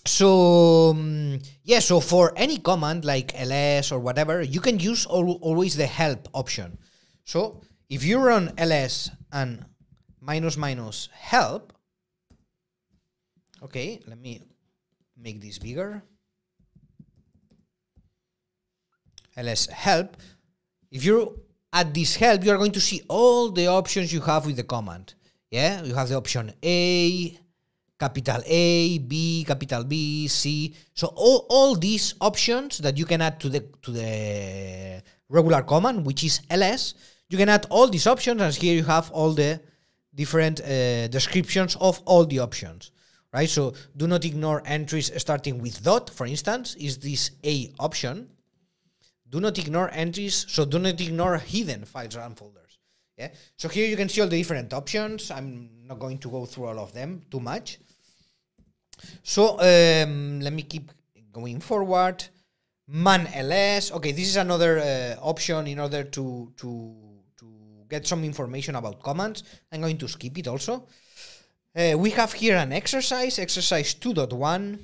so yeah, so for any command like ls or whatever, you can use always the help option. So if you run ls and -- help, okay, let me make this bigger. ls help. If you add this help, you are going to see all the options you have with the command. Yeah, you have the option A, capital A, B, capital B, C. So all these options that you can add to the regular command, which is ls, you can add all these options, and here you have all the different descriptions of all the options. Right, so do not ignore entries starting with dot, for instance, is this A option. Do not ignore entries, so do not ignore hidden files and folders. Yeah, so here you can see all the different options. I'm not going to go through all of them too much. So let me keep going forward. Man ls. Okay, this is another option in order to get some information about commands. I'm going to skip it also. We have here an exercise 2.1,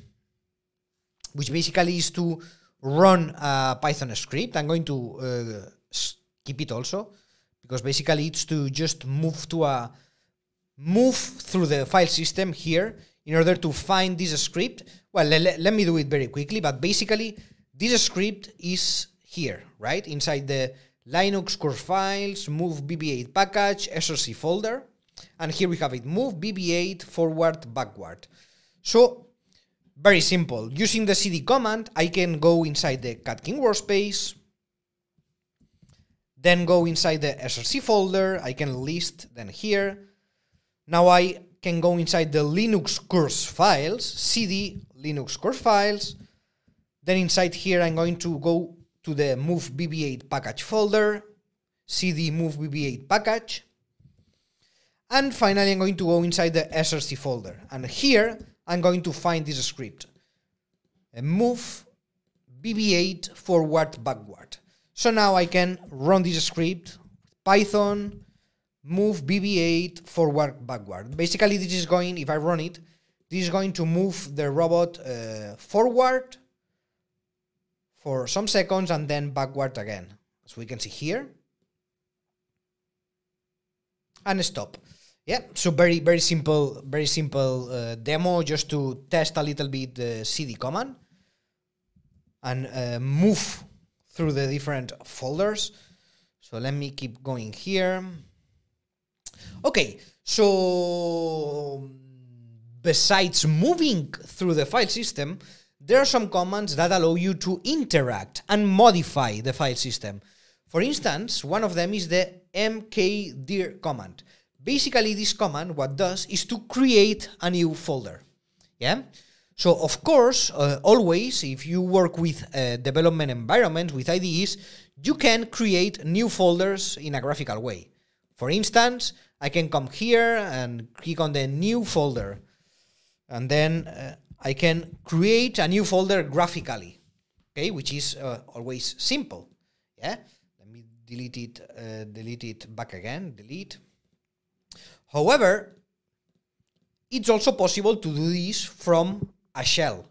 which basically is to run a Python script. I'm going to skip it also, because basically it's to just move to a move through the file system here in order to find this script. Well, let me do it very quickly, but basically this script is here, right? Inside the Linux course files, move BB8 package, SRC folder, and here we have it, move BB8 forward, backward. So, very simple. Using the cd command, I can go inside the cat-king workspace, then go inside the SRC folder, I can list, then here. Now I can go inside the Linux course files, cd Linux course files, then inside here I'm going to go to the move BB8 package folder, cd move BB8 package, and finally I'm going to go inside the SRC folder, and here I'm going to find this script, move BB8 forward, backward. So now I can run this script, Python, move BB8 forward, backward. Basically this is going, if I run it, this is going to move the robot forward for some seconds and then backward again, as we can see here, and stop. Yeah, so very simple demo just to test a little bit the cd command and move through the different folders. So let me keep going here. Okay, so besides moving through the file system, there are some commands that allow you to interact and modify the file system. For instance, one of them is the mkdir command. Basically, this command, what does is to create a new folder. Yeah. So, of course, always, if you work with development environments, with IDEs, you can create new folders in a graphical way. For instance, I can come here and click on the new folder, and then I can create a new folder graphically, okay, which is always simple. Yeah. Let me delete it back again, delete. However, it's also possible to do this from a shell.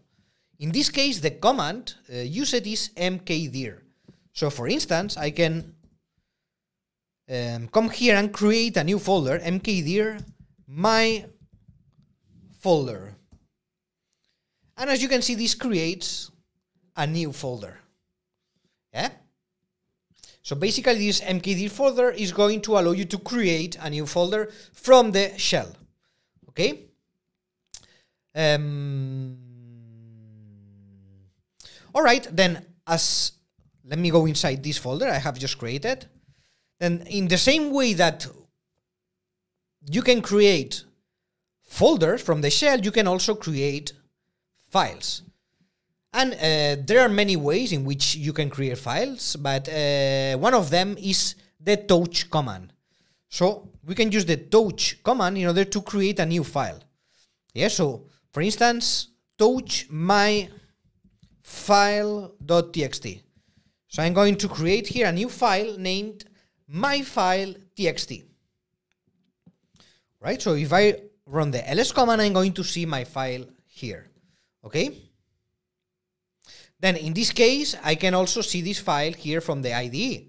In this case, the command used is mkdir. So, for instance, I can come here and create a new folder, mkdir my folder. And as you can see, this creates a new folder. Yeah? So basically this mkdir folder is going to allow you to create a new folder from the shell. Okay? Alright, then let me go inside this folder I have just created. Then in the same way that you can create folders from the shell, you can also create files. And there are many ways in which you can create files, but one of them is the touch command. So we can use the touch command in order to create a new file. Yeah, so for instance, touch my file.txt. So I'm going to create here a new file named myfile.txt. Right, so if I run the ls command, I'm going to see my file here. Okay? Then in this case, I can also see this file here from the IDE.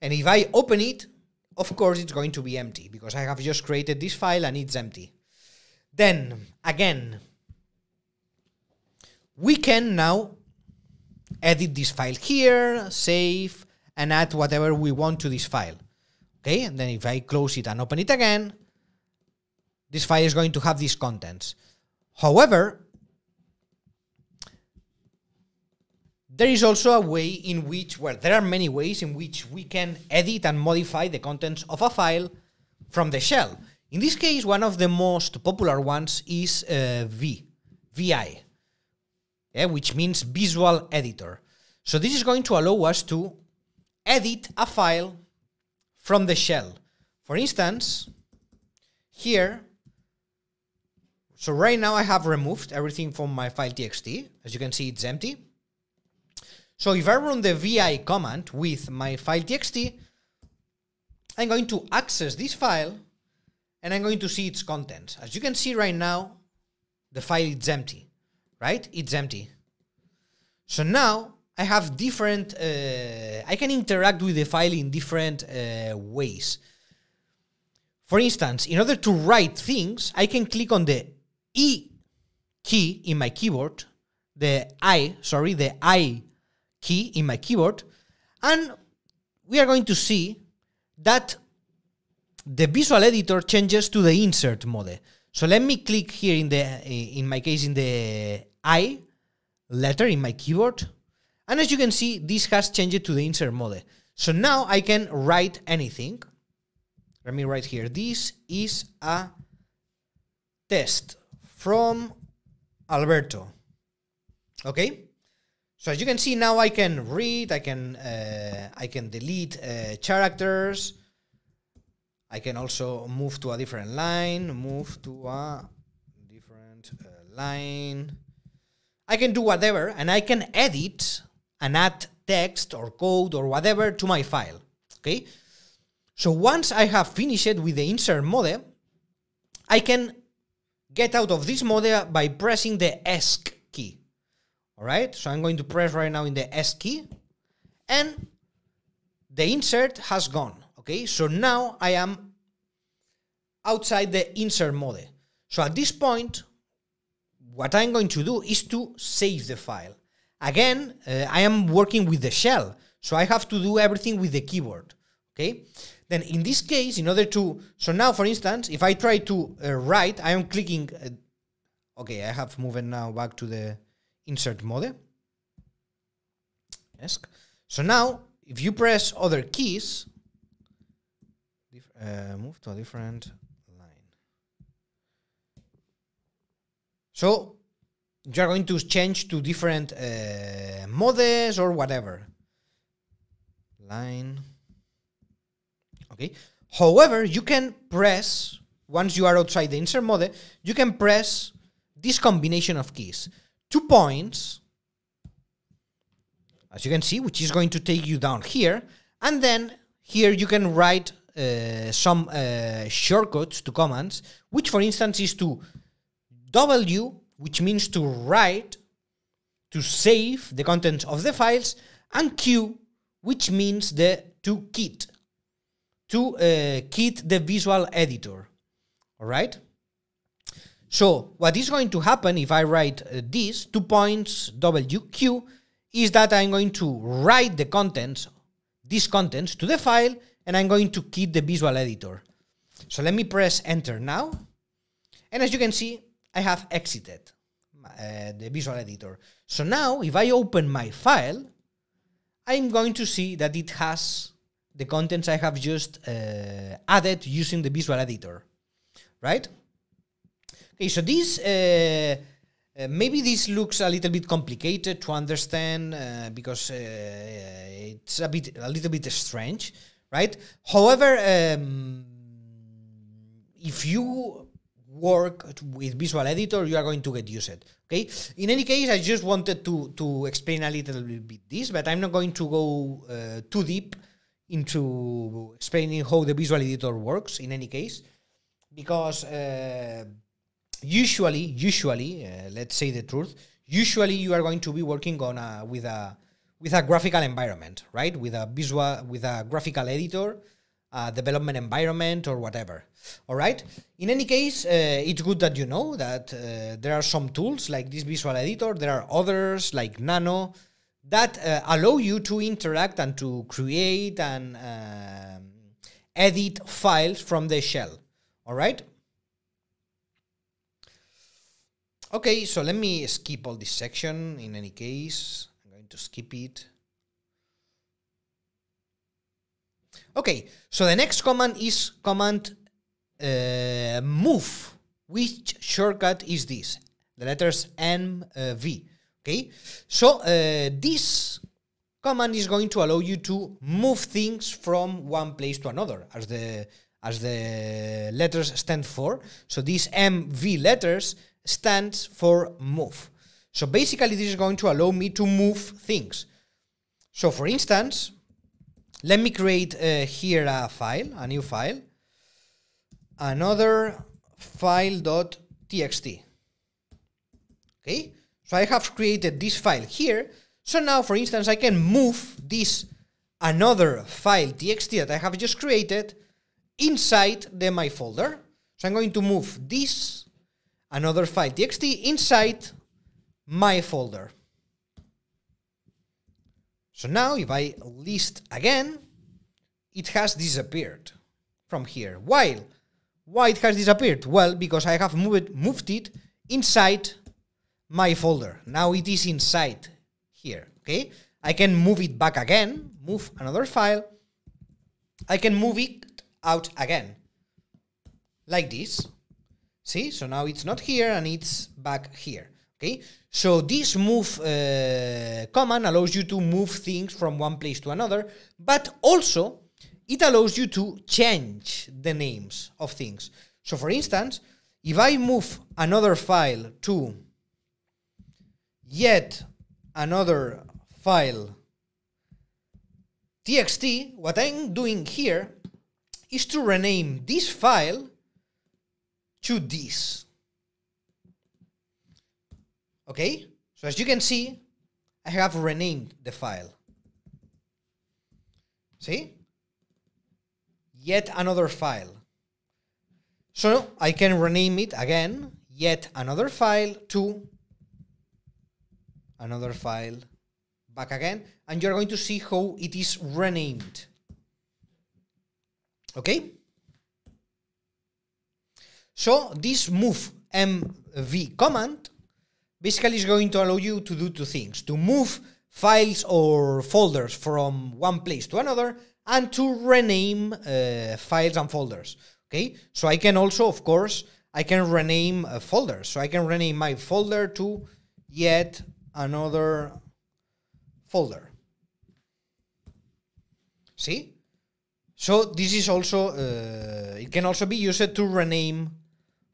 And if I open it, of course, it's going to be empty because I have just created this file and it's empty. Then, again, we can now edit this file here, save, and add whatever we want to this file. Okay, and then if I close it and open it again, this file is going to have these contents. However, there is also a way in which, well, there are many ways in which we can edit and modify the contents of a file from the shell. In this case, one of the most popular ones is VI, which means Visual Editor. So this is going to allow us to edit a file from the shell. For instance, here, so right now I have removed everything from my file.txt. As you can see, it's empty. So if I run the vi command with my file.txt, I'm going to access this file and I'm going to see its contents. As you can see right now, the file is empty, right? It's empty. So now I have different, I can interact with the file in different ways. For instance, in order to write things, I can click on the E key in my keyboard, the I key in my keyboard, and we are going to see that the visual editor changes to the insert mode. So let me click here in my case, in the I letter in my keyboard. And as you can see, this has changed to the insert mode. So now I can write anything. Let me write here. This is a test from Alberto. Okay? So as you can see, now I can read, I can delete characters. I can also move to a different line, I can do whatever, and I can edit and add text or code or whatever to my file, okay? So once I have finished with the insert mode, I can get out of this mode by pressing the ESC key, all right? So I'm going to press right now in the ESC key, and the insert has gone, okay? So now I am outside the insert mode. So at this point, what I'm going to do is to save the file. Again, I am working with the shell, so I have to do everything with the keyboard, okay? Then in this case, in order to, so now for instance, if I try to write, I am clicking, okay, I have moved now back to the insert mode. Yes. So now, if you press other keys, move to a different line. So you are going to change to different modes or whatever. Line. Okay. However, you can press, once you are outside the insert mode, you can press this combination of keys. 2 points, as you can see, which is going to take you down here. And then here you can write some shortcuts to commands, which for instance is to W, which means to write, to save the contents of the files, and Q, which means to kit the visual editor. All right? So what is going to happen if I write this, 2 points WQ, is that I'm going to write the contents, these contents to the file, and I'm going to kit the visual editor. So let me press enter now. And as you can see, I have exited the visual editor. So now if I open my file, I'm going to see that it has the contents I have just added using the visual editor, right? Okay, so this, maybe this looks a little bit complicated to understand because it's a little bit strange, right? However, if you work with Visual Editor, you are going to get used, okay? In any case, I just wanted to explain a little bit this, but I'm not going to go too deep into explaining how the Visual Editor works in any case, because usually, let's say the truth, usually you are going to be working on with a graphical environment, right? With a graphical editor, development environment, or whatever. All right. In any case, it's good that you know that there are some tools like this Visual Editor. There are others like Nano that allow you to interact and to create and edit files from the shell. All right. Okay, so let me skip all this section. In any case, I'm going to skip it. Okay, so the next command is command move. Which shortcut is this? The letters MV. Okay, so this command is going to allow you to move things from one place to another, as the letters stand for. So these MV letters stands for move. So basically this is going to allow me to move things. So for instance, let me create here a new file, another file.txt. Okay, so I have created this file here. So now, for instance, I can move this another file txt that I have just created inside the my folder. So I'm going to move this another file txt inside my folder. So now if I list again, it has disappeared from here. Why it has disappeared? Well, because I have moved it inside my folder. Now it is inside here, okay? I can move it back again, move another file. I can move it out again, like this. See, so now it's not here and it's back here, okay? So this move command allows you to move things from one place to another, but also it allows you to change the names of things. So for instance, if I move another file to yet another file txt, what I'm doing here is to rename this file to this. Okay? So as you can see, I have renamed the file. See? Yet another file. So I can rename it again, yet another file to another file, back again, and you're going to see how it is renamed. Okay? So this move mv command basically is going to allow you to do two things: to move files or folders from one place to another, and to rename files and folders. Okay, so I can also, of course, I can rename folders. So I can rename my folder to yet another folder. See? So this is also, it can also be used to rename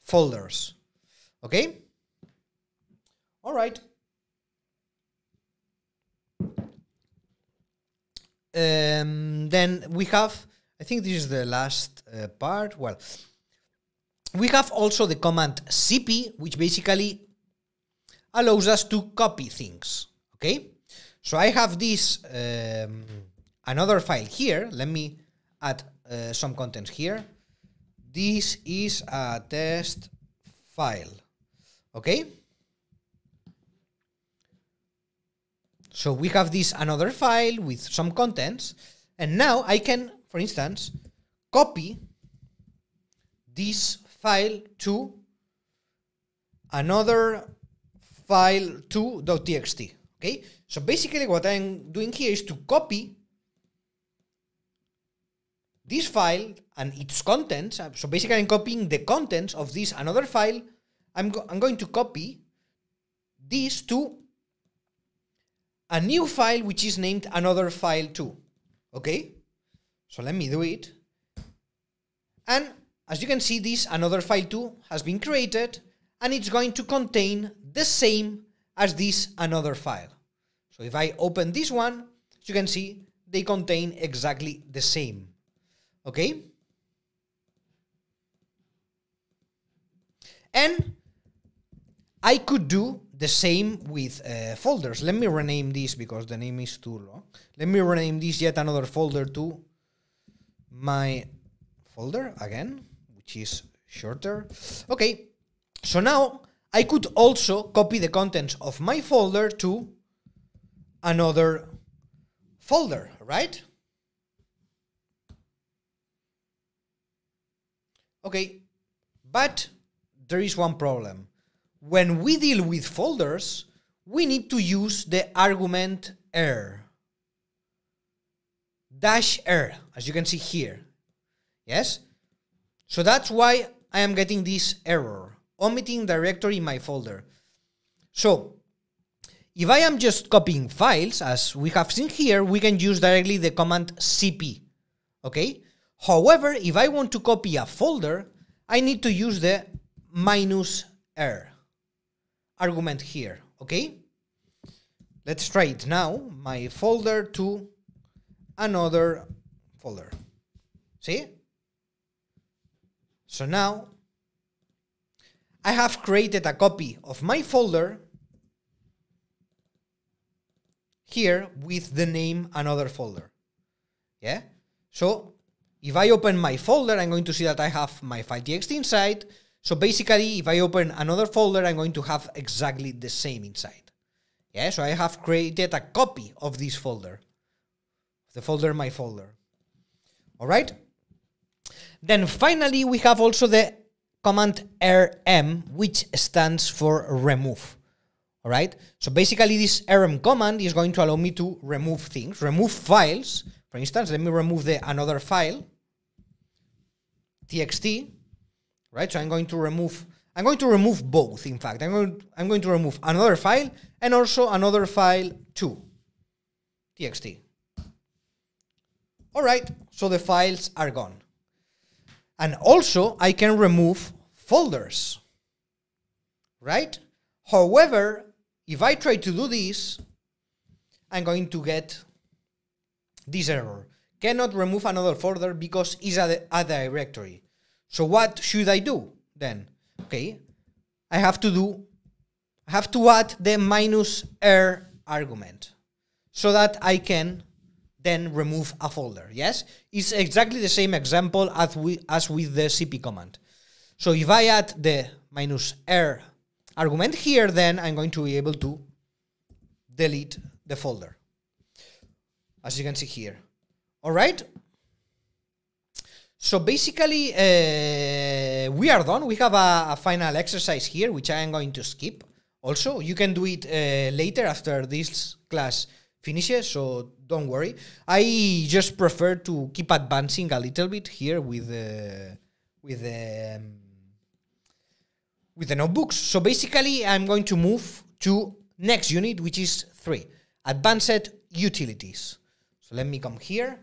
folders. Okay? All right. Then we have, I think this is the last part. Well, we have also the command cp, which basically allows us to copy things. Okay? So I have this, another file here. Let me add some contents here. This is a test file. Okay? So we have this another file with some contents, and now I can, for instance, copy this file to another file to.txt. Okay? So basically what I'm doing here is to copy this file and its contents. So basically I'm copying the contents of this another file. I'm going to copy this to a new file which is named another file too. Okay? So let me do it. And as you can see, this another file too has been created, and it's going to contain the same as this another file. So if I open this one, as you can see, they contain exactly the same. Okay? And I could do the same with folders. Let me rename this because the name is too long. Let me rename this yet another folder to my folder again, which is shorter. Okay, so now I could also copy the contents of my folder to another folder, right? Okay, but there is one problem. When we deal with folders, we need to use the argument -r, as you can see here. Yes? So that's why I am getting this error, omitting directory in my folder. So, if I am just copying files, as we have seen here, we can use directly the command cp. Okay? However, if I want to copy a folder, I need to use the -r argument here, okay? Let's try it now. My folder to another folder. See? So now I have created a copy of my folder here with the name another folder. Yeah? So if I open my folder, I'm going to see that I have my file.txt inside. So basically, if I open another folder, I'm going to have exactly the same inside. Yeah, so I have created a copy of this folder, the folder, my folder. All right. Then finally, we have also the command rm, which stands for remove. All right. So basically, this rm command is going to allow me to remove things, remove files. For instance, let me remove the another file, txt. Right. So I'm going to remove both. In fact, I'm going to remove another file and also another file too, txt. All right. So the files are gone. And also, I can remove folders, right? However, if I try to do this, I'm going to get this error. Cannot remove another folder because it's a directory. So what should I do then? Okay, I have to add the -r argument so that I can then remove a folder. Yes, it's exactly the same example as with the cp command. So if I add the -r argument here, then I'm going to be able to delete the folder, as you can see here. All right. So basically, we are done. We have a final exercise here, which I am going to skip. Also, you can do it later after this class finishes, so don't worry. I just prefer to keep advancing a little bit here with the notebooks. So basically, I'm going to move to next unit, which is 3, Advanced Utilities. So let me come here.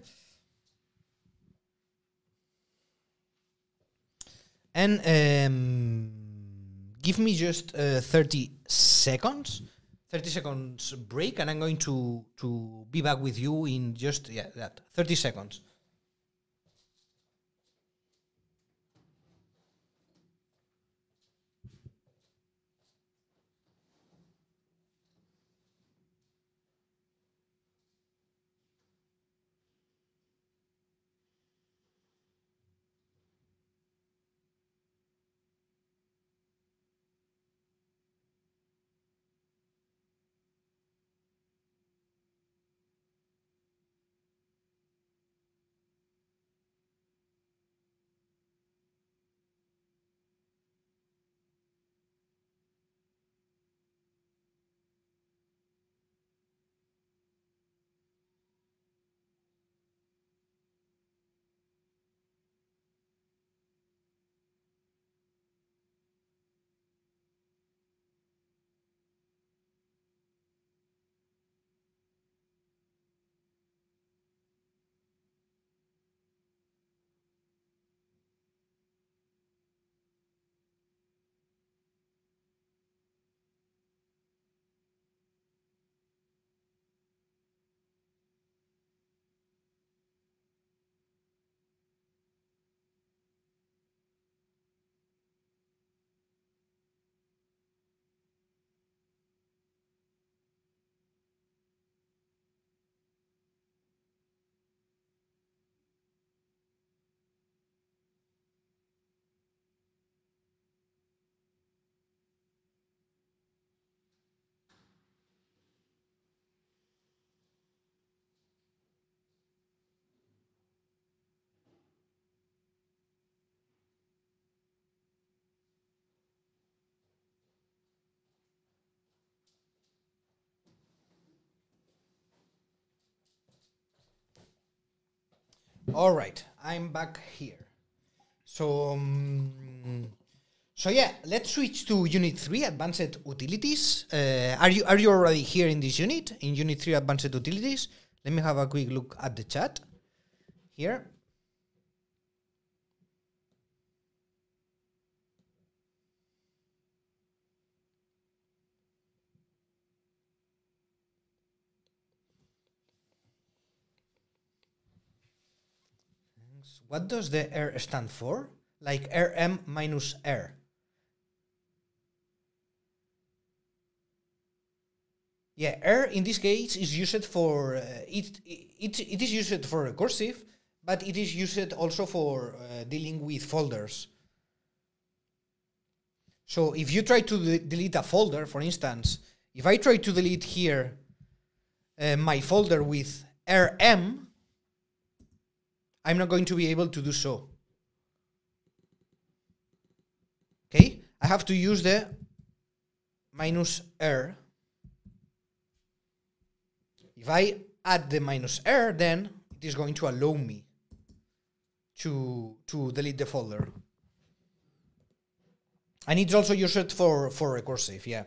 And give me just 30 seconds. 30 seconds break, and I'm going to be back with you in just 30 seconds. All right, I'm back here. So, yeah, let's switch to Unit 3, Advanced Utilities. Are you already here in this unit, in Unit 3, Advanced Utilities? Let me have a quick look at the chat here. What does the R stand for? Like RM minus R. Yeah, R in this case is used for it is used for recursive, but it is used also for dealing with folders. So if you try to delete a folder, for instance, if I try to delete here my folder with rm, I'm not going to be able to do so. Okay, I have to use the -r. If I add the -r, then it is going to allow me to delete the folder. And it's also used for recursive, yeah.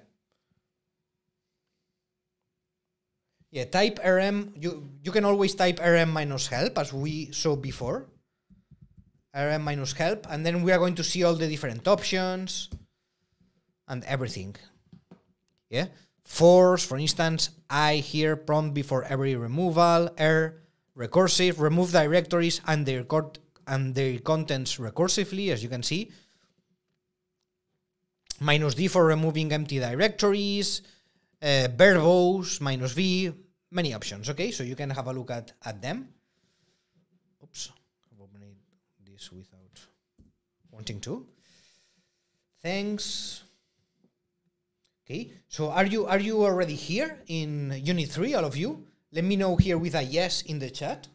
Yeah, type rm, you can always type rm -help, as we saw before. rm -help, and then we are going to see all the different options and everything. Yeah, force, for instance, I here prompt before every removal, r, recursive, remove directories and their contents recursively, as you can see. -d for removing empty directories, verbose, -v, many options, okay? So you can have a look at them. Oops, I've opened this without wanting to. Thanks. Okay, so are you already here in Unit 3, all of you? Let me know here with a yes in the chat.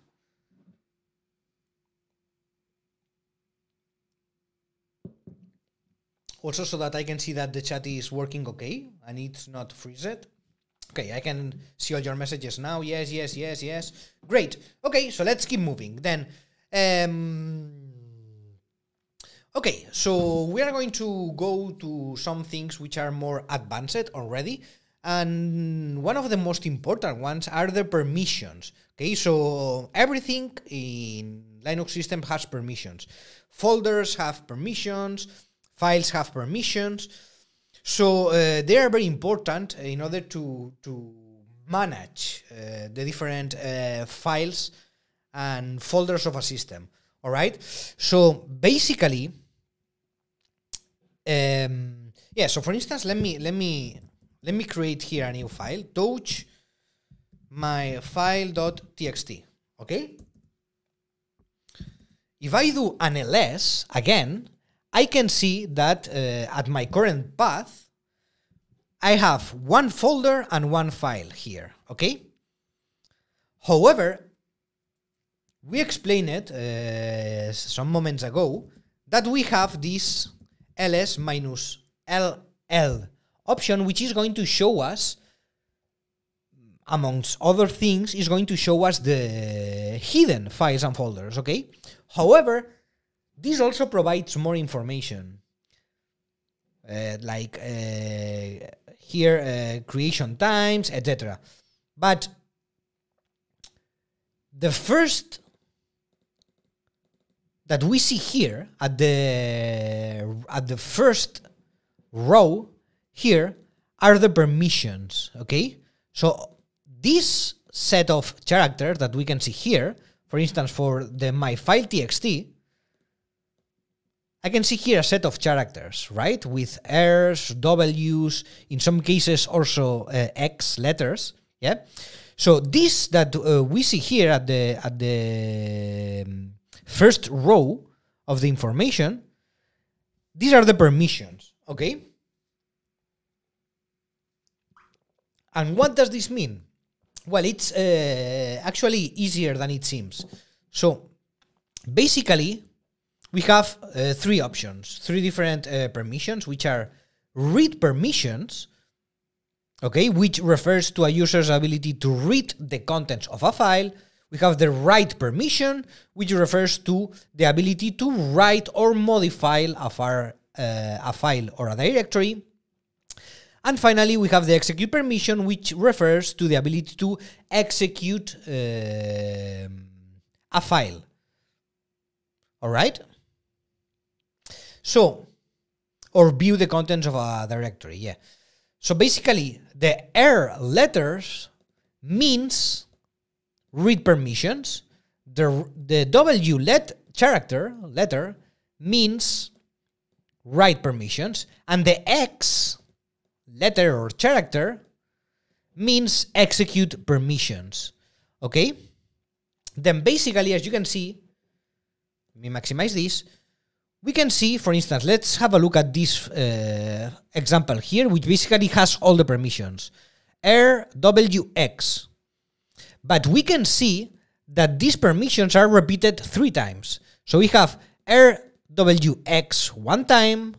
Also, so that I can see that the chat is working okay and it's not freezed. Okay, I can see all your messages now. Yes, yes, yes, yes. Great. Okay, so let's keep moving. Then, okay, so we are going to go to some things which are more advanced already. And one of the most important ones are the permissions. Okay, so everything in Linux system has permissions. Folders have permissions. Files have permissions, so they are very important in order to manage the different files and folders of a system. All right. So basically, yeah. So for instance, let me create here a new file. Touch my file.txt. Okay. If I do an ls again, I can see that at my current path, I have one folder and one file here, okay? However, we explained it some moments ago that we have this ls-ll option, which is going to show us, amongst other things, is going to show us the hidden files and folders, okay? However, this also provides more information, like here, creation times, etc. But the first that we see here at the first row here are the permissions. Okay, so this set of characters that we can see here, for instance, for the my file txt. I can see here a set of characters, right? With R's, W's, in some cases also X letters, yeah? So this that we see here at the first row of the information, these are the permissions, okay? And what does this mean? Well, it's actually easier than it seems. So basically, we have three options, three different permissions, which are read permissions, okay, which refers to a user's ability to read the contents of a file. We have the write permission, which refers to the ability to write or modify a file or a directory. And finally, we have the execute permission, which refers to the ability to execute a file. All right? So, or view the contents of a directory, yeah. So basically, the R letters means read permissions. The W letter means write permissions. And the X letter or character means execute permissions. Okay? Then basically, as you can see, let me maximize this. We can see, for instance, let's have a look at this example here, which basically has all the permissions. RWX. But we can see that these permissions are repeated 3 times. So we have RWX 1 time,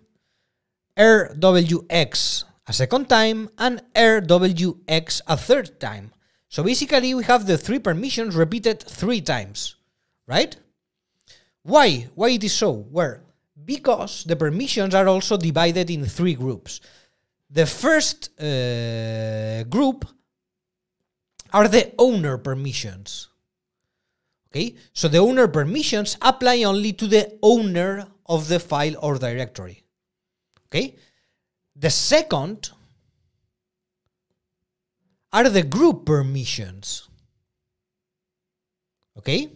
RWX a 2nd time, and RWX a 3rd time. So basically we have the 3 permissions repeated 3 times, right? Why? Why it is so? Well, because the permissions are also divided in 3 groups. The first group are the owner permissions. Okay, so the owner permissions apply only to the owner of the file or directory. Okay, the second are the group permissions. Okay,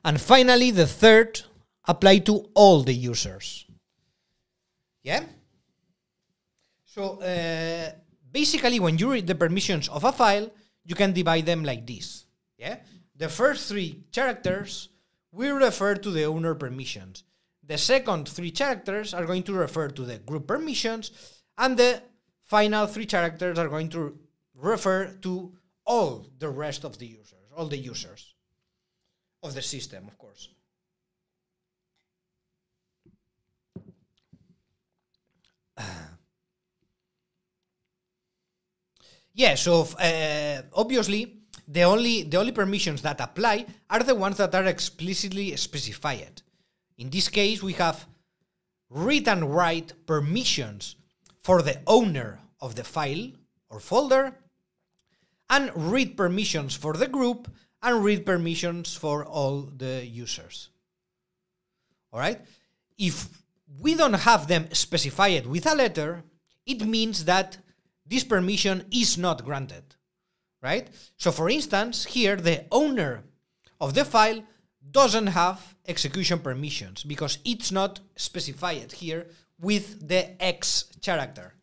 and finally the third apply to all the users. Yeah. So basically, when you read the permissions of a file, you can divide them like this. Yeah. The first 3 characters will refer to the owner permissions. The second 3 characters are going to refer to the group permissions, and the final 3 characters are going to refer to all the rest of the users, all the users of the system, of course. Yeah, so obviously the only permissions that apply are the ones that are explicitly specified. In this case, we have read and write permissions for the owner of the file or folder, and read permissions for the group, and read permissions for all the users. All right? If we don't have them specified with a letter, it means that this permission is not granted, right? So for instance, here the owner of the file doesn't have execution permissions because it's not specified here with the X character,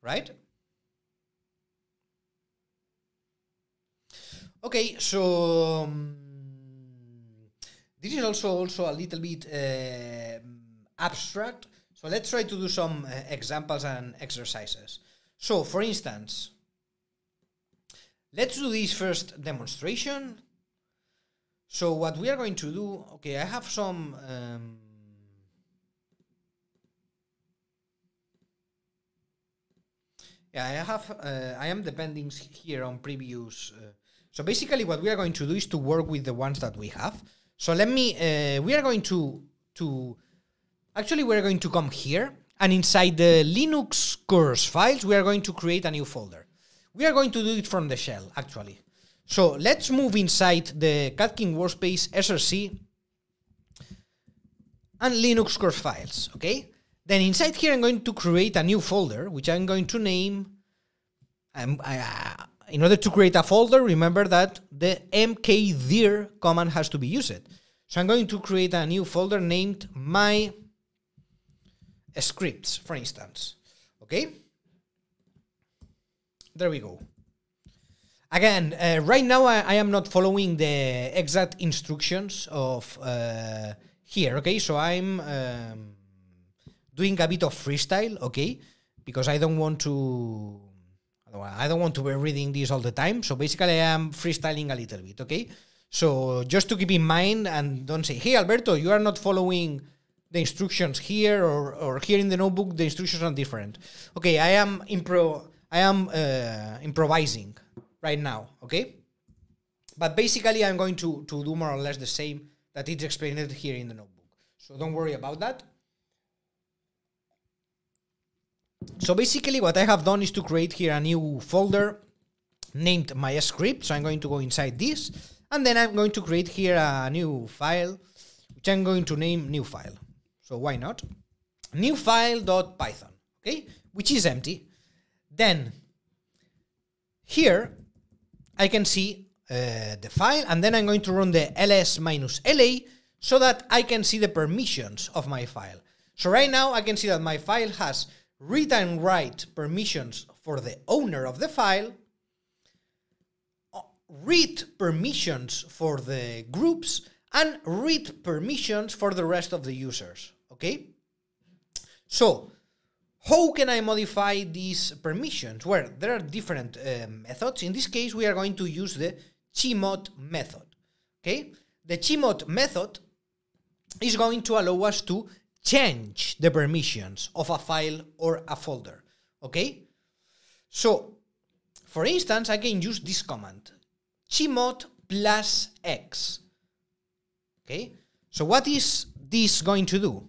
right? Okay, so this is also a little bit abstract. So let's try to do some examples and exercises. So, for instance, let's do this first demonstration. So what we are going to do, okay, I have some I am depending here on previous. So basically, what we are going to do is to work with the ones that we have. So let me. We are going to actually we're going to come here. And inside the Linux course files, we are going to create a new folder. We are going to do it from the shell, actually. So let's move inside the Catkin workspace src and Linux course files, okay? Then inside here, I'm going to create a new folder, which I'm going to name. In order to create a folder, remember that the mkdir command has to be used. So I'm going to create a new folder named my scripts, for instance. Okay, there we go. Again, right now I am not following the exact instructions of here. Okay, so I'm doing a bit of freestyle. Okay, because I don't want to be reading this all the time. So basically, I am freestyling a little bit. Okay, so just to keep in mind and don't say, "Hey, Alberto, you are not following the instructions here or here in the notebook, the instructions are different." Okay, I am improvising right now, okay? But basically, I'm going to do more or less the same that it's explained here in the notebook. So don't worry about that. So basically, what I have done is to create here a new folder named my script. So I'm going to go inside this, and then I'm going to create here a new file, which I'm going to name new file. So why not? New file.python, okay? Which is empty. Then here I can see the file, and then I'm going to run the ls-la so that I can see the permissions of my file. So right now I can see that my file has read and write permissions for the owner of the file, read permissions for the groups, and read permissions for the rest of the users, okay? So, how can I modify these permissions? Well, there are different methods. In this case, we are going to use the chmod method, okay? The chmod method is going to allow us to change the permissions of a file or a folder, okay? So, for instance, I can use this command, chmod plus x, okay? So what is this going to do?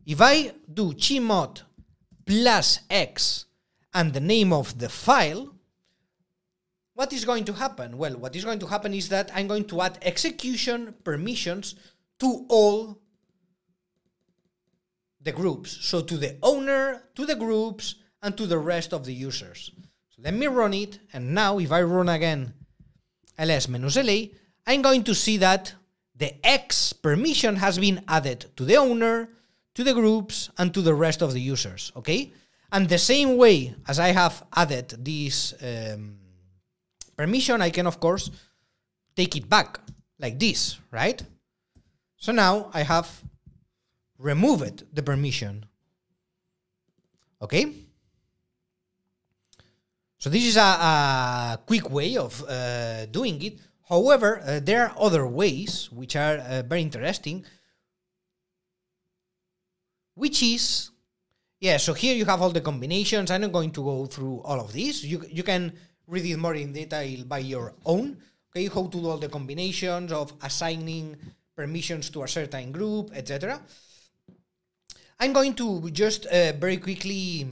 If I do chmod plus x and the name of the file, what is going to happen? Well, what is going to happen is that I'm going to add execution permissions to all the groups. So to the owner, to the groups, and to the rest of the users. So let me run it, and now if I run again ls-la, I'm going to see that the X permission has been added to the owner, to the groups, and to the rest of the users, okay? And the same way as I have added this permission, I can, of course, take it back, like this, right? So now I have removed the permission, okay? So this is a quick way of doing it. However, there are other ways which are very interesting, which is, yeah, so here you have all the combinations. I'm not going to go through all of these. You can read it more in detail by your own, okay, how to do all the combinations of assigning permissions to a certain group, etc. I'm going to just very quickly,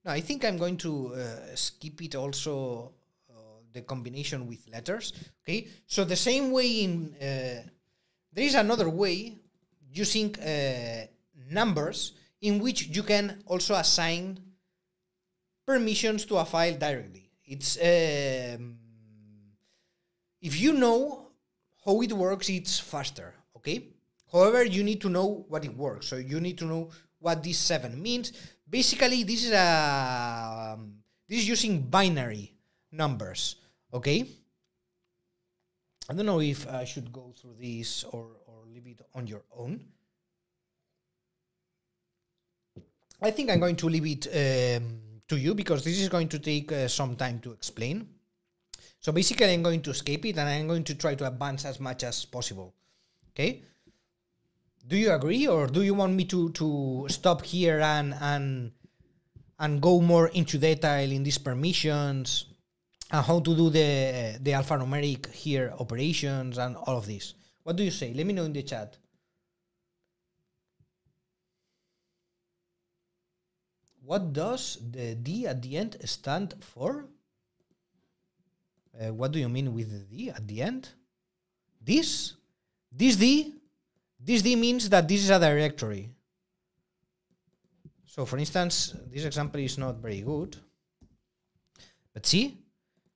no, I think I'm going to skip it also, the combination with letters, okay? So the same way in, there is another way using numbers in which you can also assign permissions to a file directly. It's, if you know how it works, it's faster, okay? However, you need to know what it works. So you need to know what this 7 means. Basically, this is using binary numbers, okay? I don't know if I should go through this or leave it on your own. I think I'm going to leave it to you because this is going to take some time to explain. So basically, I'm going to escape it and I'm going to try to advance as much as possible, okay? Do you agree, or do you want me to stop here and go more into detail in these permissions and how to do the alphanumeric here operations and all of this? What do you say? Let me know in the chat. What does the D at the end stand for? What do you mean with the D at the end? This D? This D means that this is a directory. So for instance, this example is not very good. But see,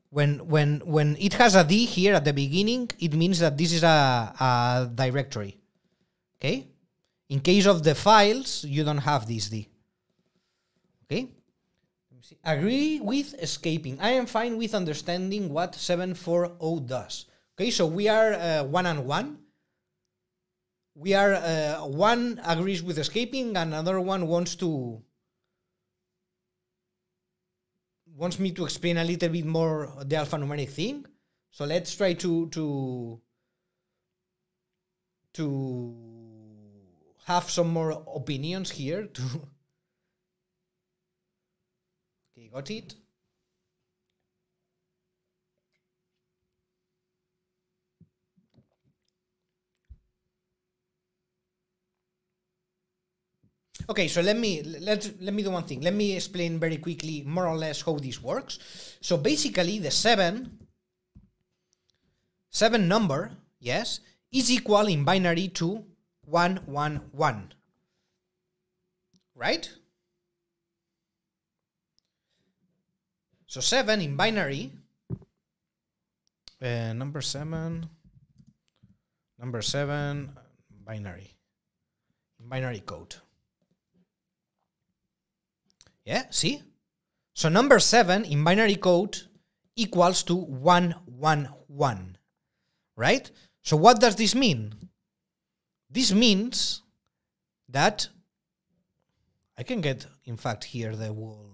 when it has a D here at the beginning, it means that this is a directory. Okay? In case of the files, you don't have this D. Okay? Let me see. Agree with escaping. I am fine with understanding what 740 does. Okay, so we are 1 and 1. We are, one agrees with escaping, and another one wants me to explain a little bit more the alphanumeric thing. So let's try to have some more opinions here. Okay, got it. Okay, so let me do one thing. Let me explain very quickly, more or less, how this works. So basically, the 7 number, yes, is equal in binary to 111. Right? So 7 in binary, number 7, binary, in binary code. Yeah, see? So number 7 in binary code equals to 1, 1, 1, right? So what does this mean? This means that I can get, in fact, here the whole.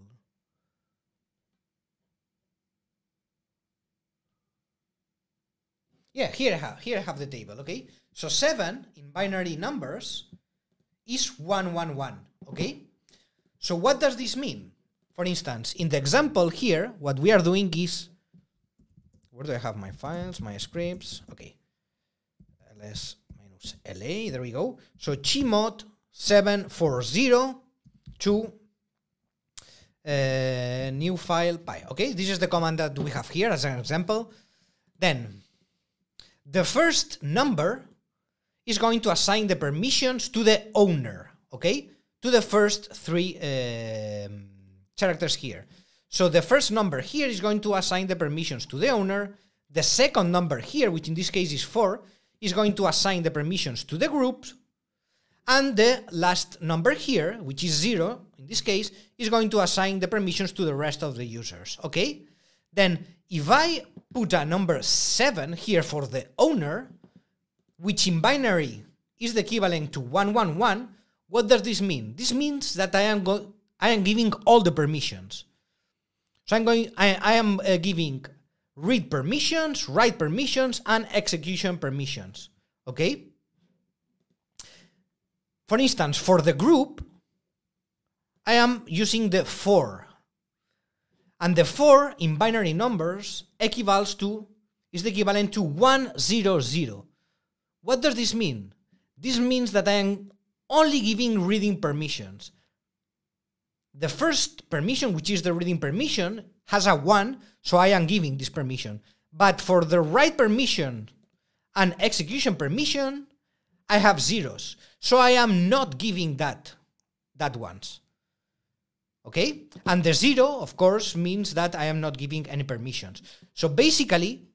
Yeah, here I have the table, okay? So 7 in binary numbers is 1, 1, 1, okay? So what does this mean? For instance, in the example here, what we are doing is, where do I have my files, my scripts? Okay, ls minus la, there we go. So chmod 740 to new file pi, okay? This is the command that we have here as an example. Then, the first number is going to assign the permissions to the owner, okay? To the first 3 characters here. So the first number here is going to assign the permissions to the owner. The second number here, which in this case is 4, is going to assign the permissions to the group. And the last number here, which is 0, in this case, is going to assign the permissions to the rest of the users, okay? Then, if I put a number 7 here for the owner, which in binary is the equivalent to 111, what does this mean? This means that I am giving all the permissions. So I am giving read permissions, write permissions, and execution permissions, okay? For instance, for the group, I am using the 4. And the 4 in binary numbers is the equivalent to 100. What does this mean? This means that I am only giving reading permissions. The first permission, which is the reading permission, has a 1, so I am giving this permission. But for the write permission and execution permission, I have zeros. So I am not giving that ones. Okay? And the 0, of course, means that I am not giving any permissions. So basically,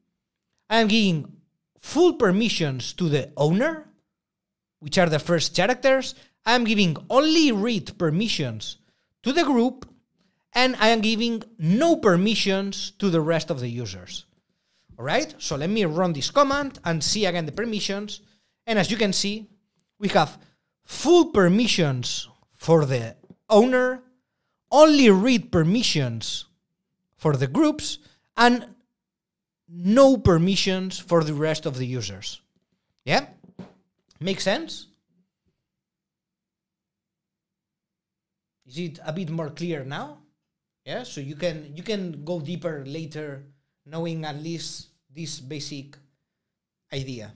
I am giving full permissions to the owner, which are the first characters. I am giving only read permissions to the group, and I am giving no permissions to the rest of the users. All right? So let me run this command and see again the permissions. And as you can see, we have full permissions for the owner, only read permissions for the groups, and no permissions for the rest of the users. Yeah? Make sense? Is it a bit more clear now? Yeah, so you can go deeper later, knowing at least this basic idea.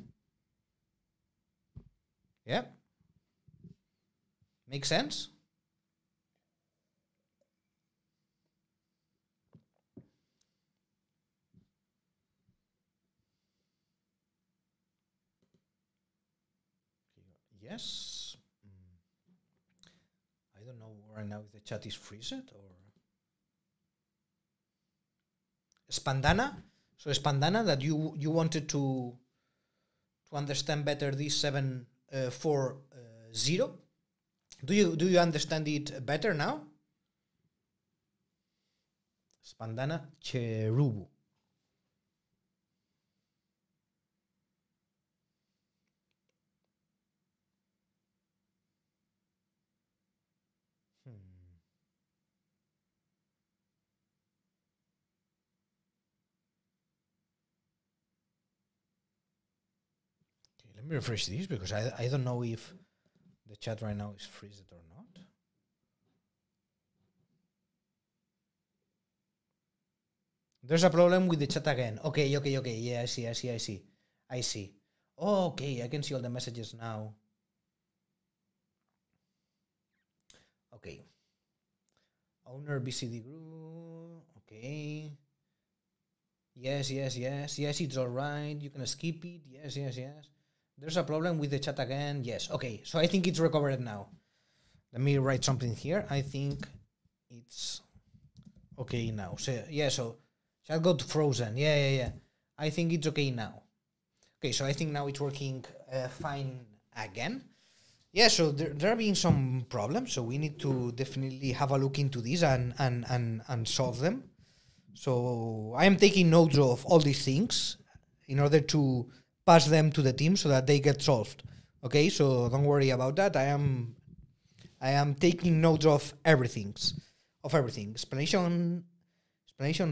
Yeah? Make sense? Yes. I don't know right now if the chat is freezed or Spandana. So Spandana, that you wanted to understand better this 740. Do you understand it better now? Spandana Cherubu. Let me refresh this because I don't know if the chat right now is freezed or not. There's a problem with the chat again. Okay. Yeah, I see. Oh, okay, I can see all the messages now. Okay. Owner BCD group. Okay. Yes, it's all right. You can skip it. Yes. There's a problem with the chat again. Yes. Okay. So I think it's recovered now. Let me write something here. I think it's okay now. So yeah. So chat got frozen. Yeah. I think it's okay now. Okay. So I think now it's working fine again. Yeah. So there have been some problems. So we need to definitely have a look into this and solve them. So I am taking notes of all these things in order to pass them to the team so that they get solved. Okay, so don't worry about that. I am taking notes of everything. Explanation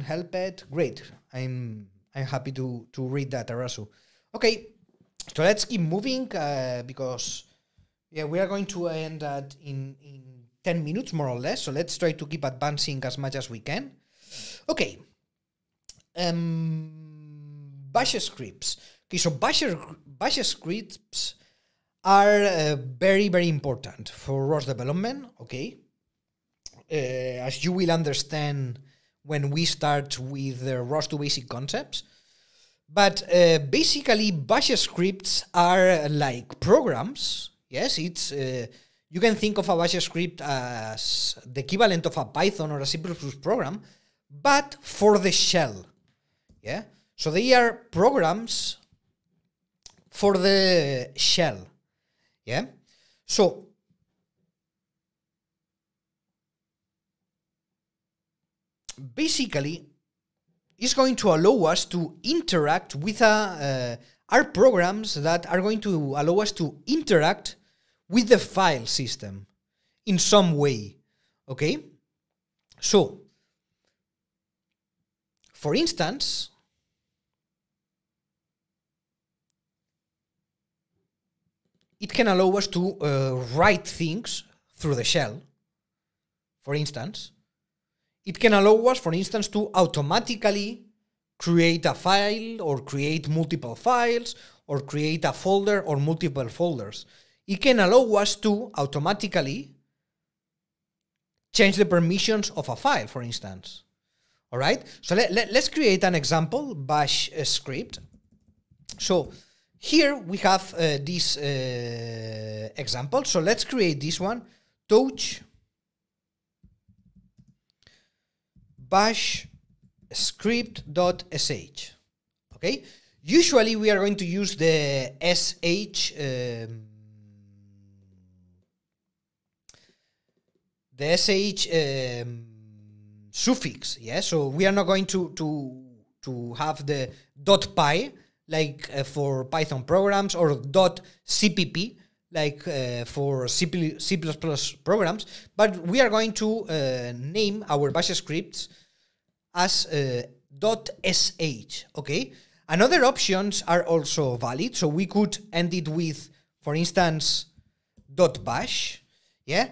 helped. Great. I'm happy to read that, Arasu. Okay, so let's keep moving because we are going to end that in 10 minutes more or less. So let's try to keep advancing as much as we can. Okay. Bash scripts. Okay, so bash scripts are very, very important for ROS development. Okay. As you will understand when we start with the ROS2 basic concepts. But basically, bash scripts are like programs. Yes, it's you can think of a bash script as the equivalent of a Python or a C++ program, but for the shell. Yeah, so they are programs for the shell. Yeah, so basically, it's going to allow us to interact with our programs that are going to allow us to interact with the file system in some way. Okay, so for instance, it can allow us to write things through the shell. For instance, it can allow us, for instance, to automatically create a file or create multiple files or create a folder or multiple folders. It can allow us to automatically change the permissions of a file, for instance. All right, so let's create an example bash script. So here we have this example. So let's create this one, touch bash script.sh. Okay, usually we are going to use the sh suffix. Yeah, so we are not going to have the .py like for Python programs or .cpp like for C++ programs, but we are going to name our bash scripts as .sh. Okay, and other options are also valid. So we could end it with, for instance, .bash. Yeah,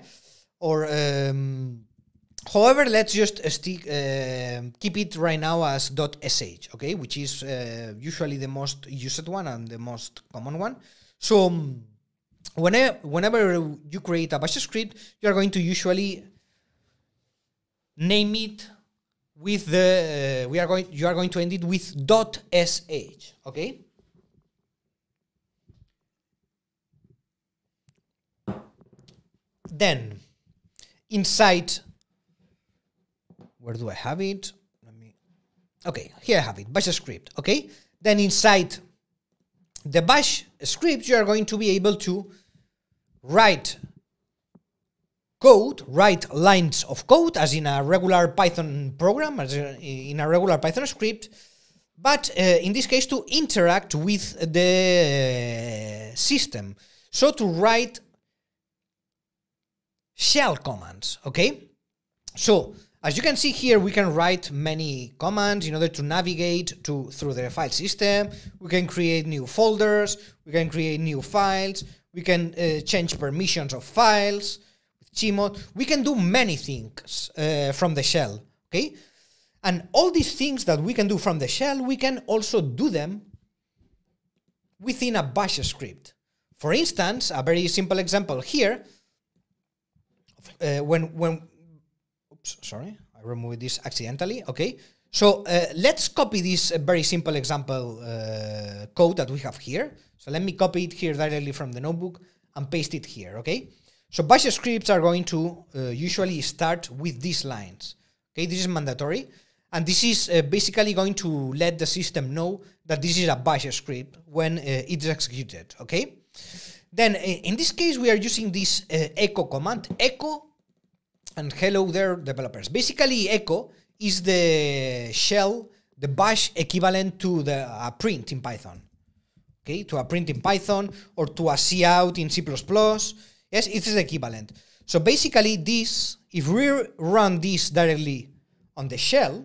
or however, let's just keep it right now as .sh. Okay, which is usually the most used one and the most common one. So whenever you create a bash script, you are going to usually name it with the you are going to end it with .sh. Okay. Then inside, where do I have it? Okay, here I have it, bash script. Okay, then inside the bash script, you are going to be able to write code, write lines of code, as in a regular Python program, as in a regular Python script, but in this case to interact with the system. So to write shell commands, okay? So as you can see here, we can write many commands in order to navigate through the file system. We can create new folders, we can create new files, we can change permissions of files with Gmod. We can do many things from the shell, okay? And all these things that we can do from the shell, we can also do them within a bash script. For instance, a very simple example here, oops, sorry, I removed this accidentally. Okay, so let's copy this very simple example code that we have here. So let me copy it here directly from the notebook and paste it here. Okay, so bash scripts are going to usually start with these lines. Okay, this is mandatory, and this is basically going to let the system know that this is a bash script when it's executed. Okay, then in this case we are using this echo command, echo and hello there developers. Basically, echo is the shell, the bash equivalent to the print in Python. Okay, to a print in Python or to a cout in C++. Yes, it is equivalent. So basically this, if we run this directly on the shell,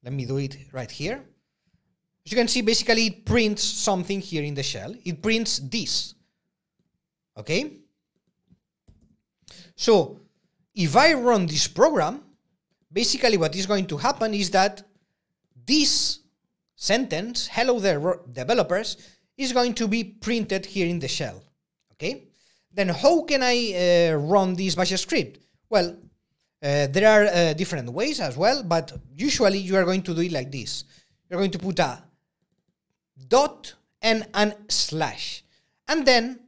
let me do it right here. As you can see, basically it prints something here in the shell. It prints this. Okay? So if I run this program, basically what is going to happen is that this sentence, hello there developers, is going to be printed here in the shell. Okay? Then how can I run this bash script? Well, there are different ways as well, but usually you are going to do it like this. You're going to put a dot and an slash. And then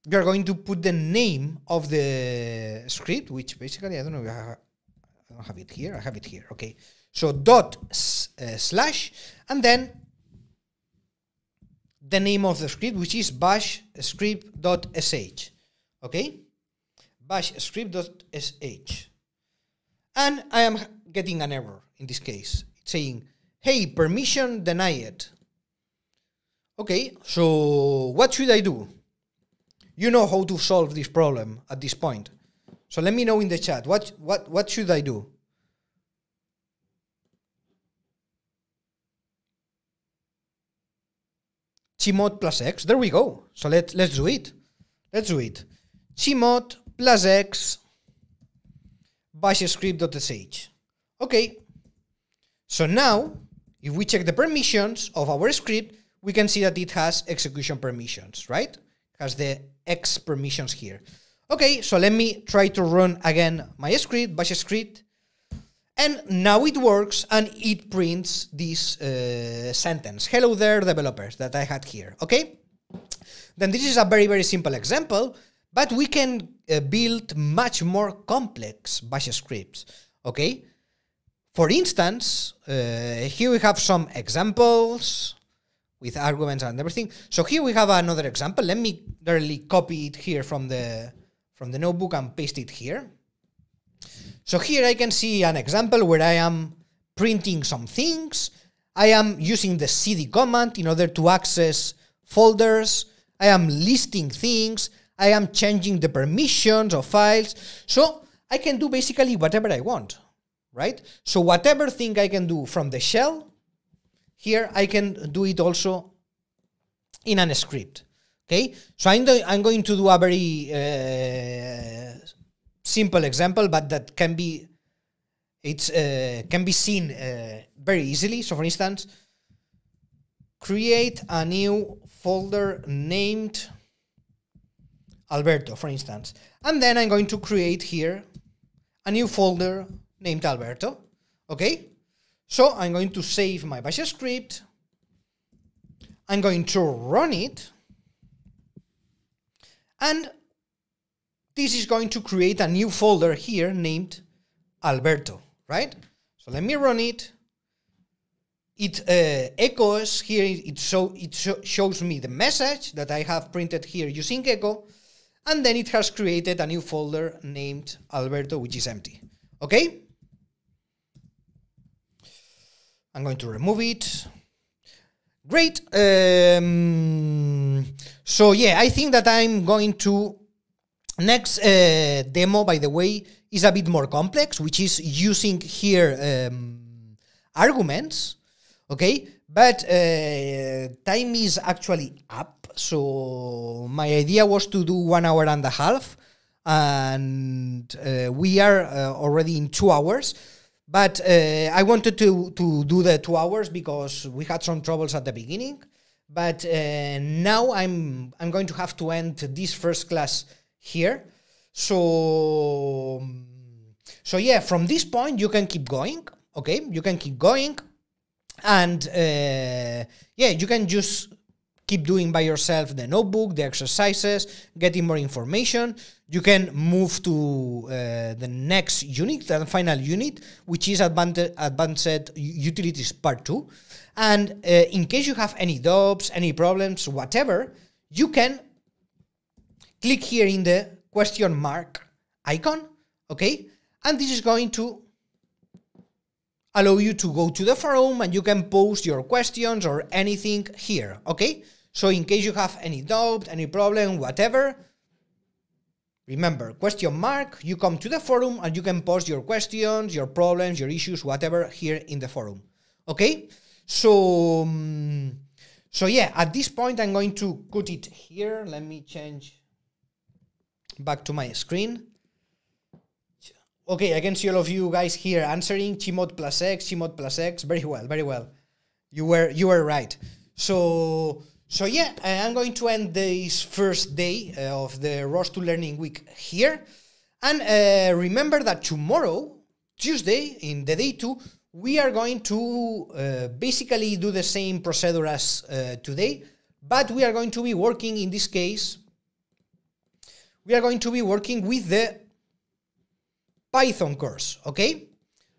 you're going to put the name of the script, which basically, I don't know, I don't have it here. I have it here. Okay. So dot slash, and then the name of the script, which is bash script.sh. Okay? Bash script.sh. And I am getting an error in this case. It's saying, hey, permission denied. Okay, so what should I do? You know how to solve this problem at this point. So let me know in the chat. What should I do? Chmod plus x. There we go. So let's do it. Let's do it. Chmod plus x bash script.sh. Okay. So now, if we check the permissions of our script, we can see that it has execution permissions, right? It has the X permissions here. Okay, so let me try to run again my script, bash script. And now it works and it prints this sentence. Hello there, developers, that I had here. Okay? Then this is a very, very simple example, but we can build much more complex bash scripts. Okay? For instance, here we have some examples with arguments and everything. So here we have another example. Let me directly copy it here from the notebook and paste it here. So here I can see an example where I am printing some things. I am using the cd command in order to access folders. I am listing things. I am changing the permissions of files. So I can do basically whatever I want, right? So whatever thing I can do from the shell, here I can do it also in a script. Okay, so I'm going to do a very simple example, but that can be seen very easily. So, for instance, create a new folder named Alberto, for instance, and then I'm going to create here a new folder named Alberto. Okay, so I'm going to save my bash script. I'm going to run it. And this is going to create a new folder here named Alberto, right? So let me run it. It echoes here, it shows me the message that I have printed here using echo, and then it has created a new folder named Alberto, which is empty. Okay? I'm going to remove it. Great. So yeah, I think that I'm going to next demo, by the way, is a bit more complex, which is using here arguments. Okay, but time is actually up. So my idea was to do 1 hour and a half, and we are already in 2 hours. But I wanted to do the 2 hours because we had some troubles at the beginning. But now I'm going to have to end this first class here. So yeah, from this point you can keep going. Okay, you can keep going, and yeah, you can just keep doing by yourself the notebook, the exercises, getting more information. You can move to the next unit, the final unit, which is Advanced Utilities Part 2. And in case you have any doubts, any problems, whatever, you can click here in the question mark icon, okay? And this is going to allow you to go to the forum and you can post your questions or anything here, okay? So in case you have any doubt, any problem, whatever, remember, question mark, you come to the forum and you can post your questions, your problems, your issues, whatever, here in the forum, okay? So yeah, at this point, I'm going to put it here. Let me change back to my screen. Okay, I can see all of you guys here answering Chmod plus X, Chmod plus X. Very well, very well. You were right. So yeah, I'm going to end this first day of the ROS2 Learning Week here. And remember that tomorrow, Tuesday, in the day 2, we are going to basically do the same procedure as today, but we are going to be working, in this case, we are going to be working with the Python course, okay?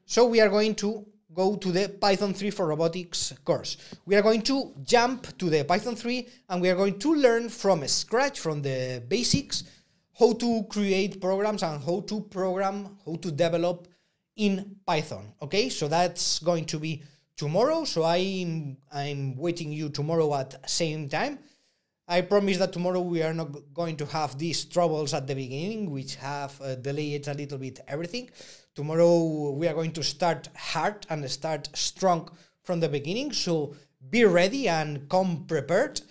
So we are going to go to the Python 3 for Robotics course. We are going to jump to the Python 3 and we are going to learn from scratch, from the basics, how to create programs and how to program, how to develop in Python, okay? So that's going to be tomorrow, so I'm waiting you tomorrow at the same time. I promise that tomorrow we are not going to have these troubles at the beginning, which have delayed a little bit everything. Tomorrow we are going to start hard and start strong from the beginning, so be ready and come prepared.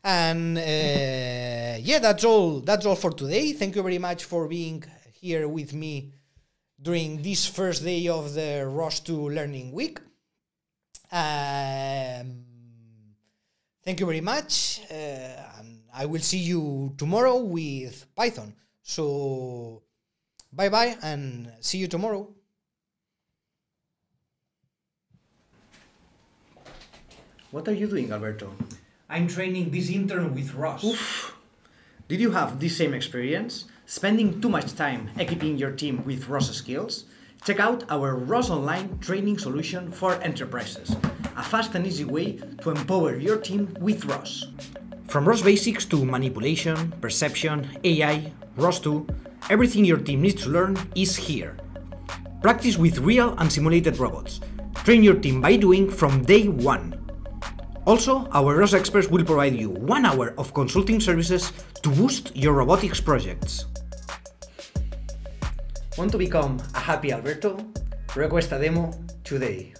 And yeah, that's all for today. Thank you very much for being here with me during this first day of the ROS2 Learning Week. Thank you very much, and I will see you tomorrow with Python. So, bye-bye, and see you tomorrow. What are you doing, Alberto? I'm training this intern with ROS. Oof. Did you have the same experience? Spending too much time equipping your team with ROS skills? Check out our ROS Online training solution for enterprises. A fast and easy way to empower your team with ROS. From ROS basics to manipulation, perception, AI, ROS2, everything your team needs to learn is here. Practice with real and simulated robots. Train your team by doing from day 1. Also, our ROS experts will provide you 1 hour of consulting services to boost your robotics projects. Want to become a happy Alberto? Request a demo today.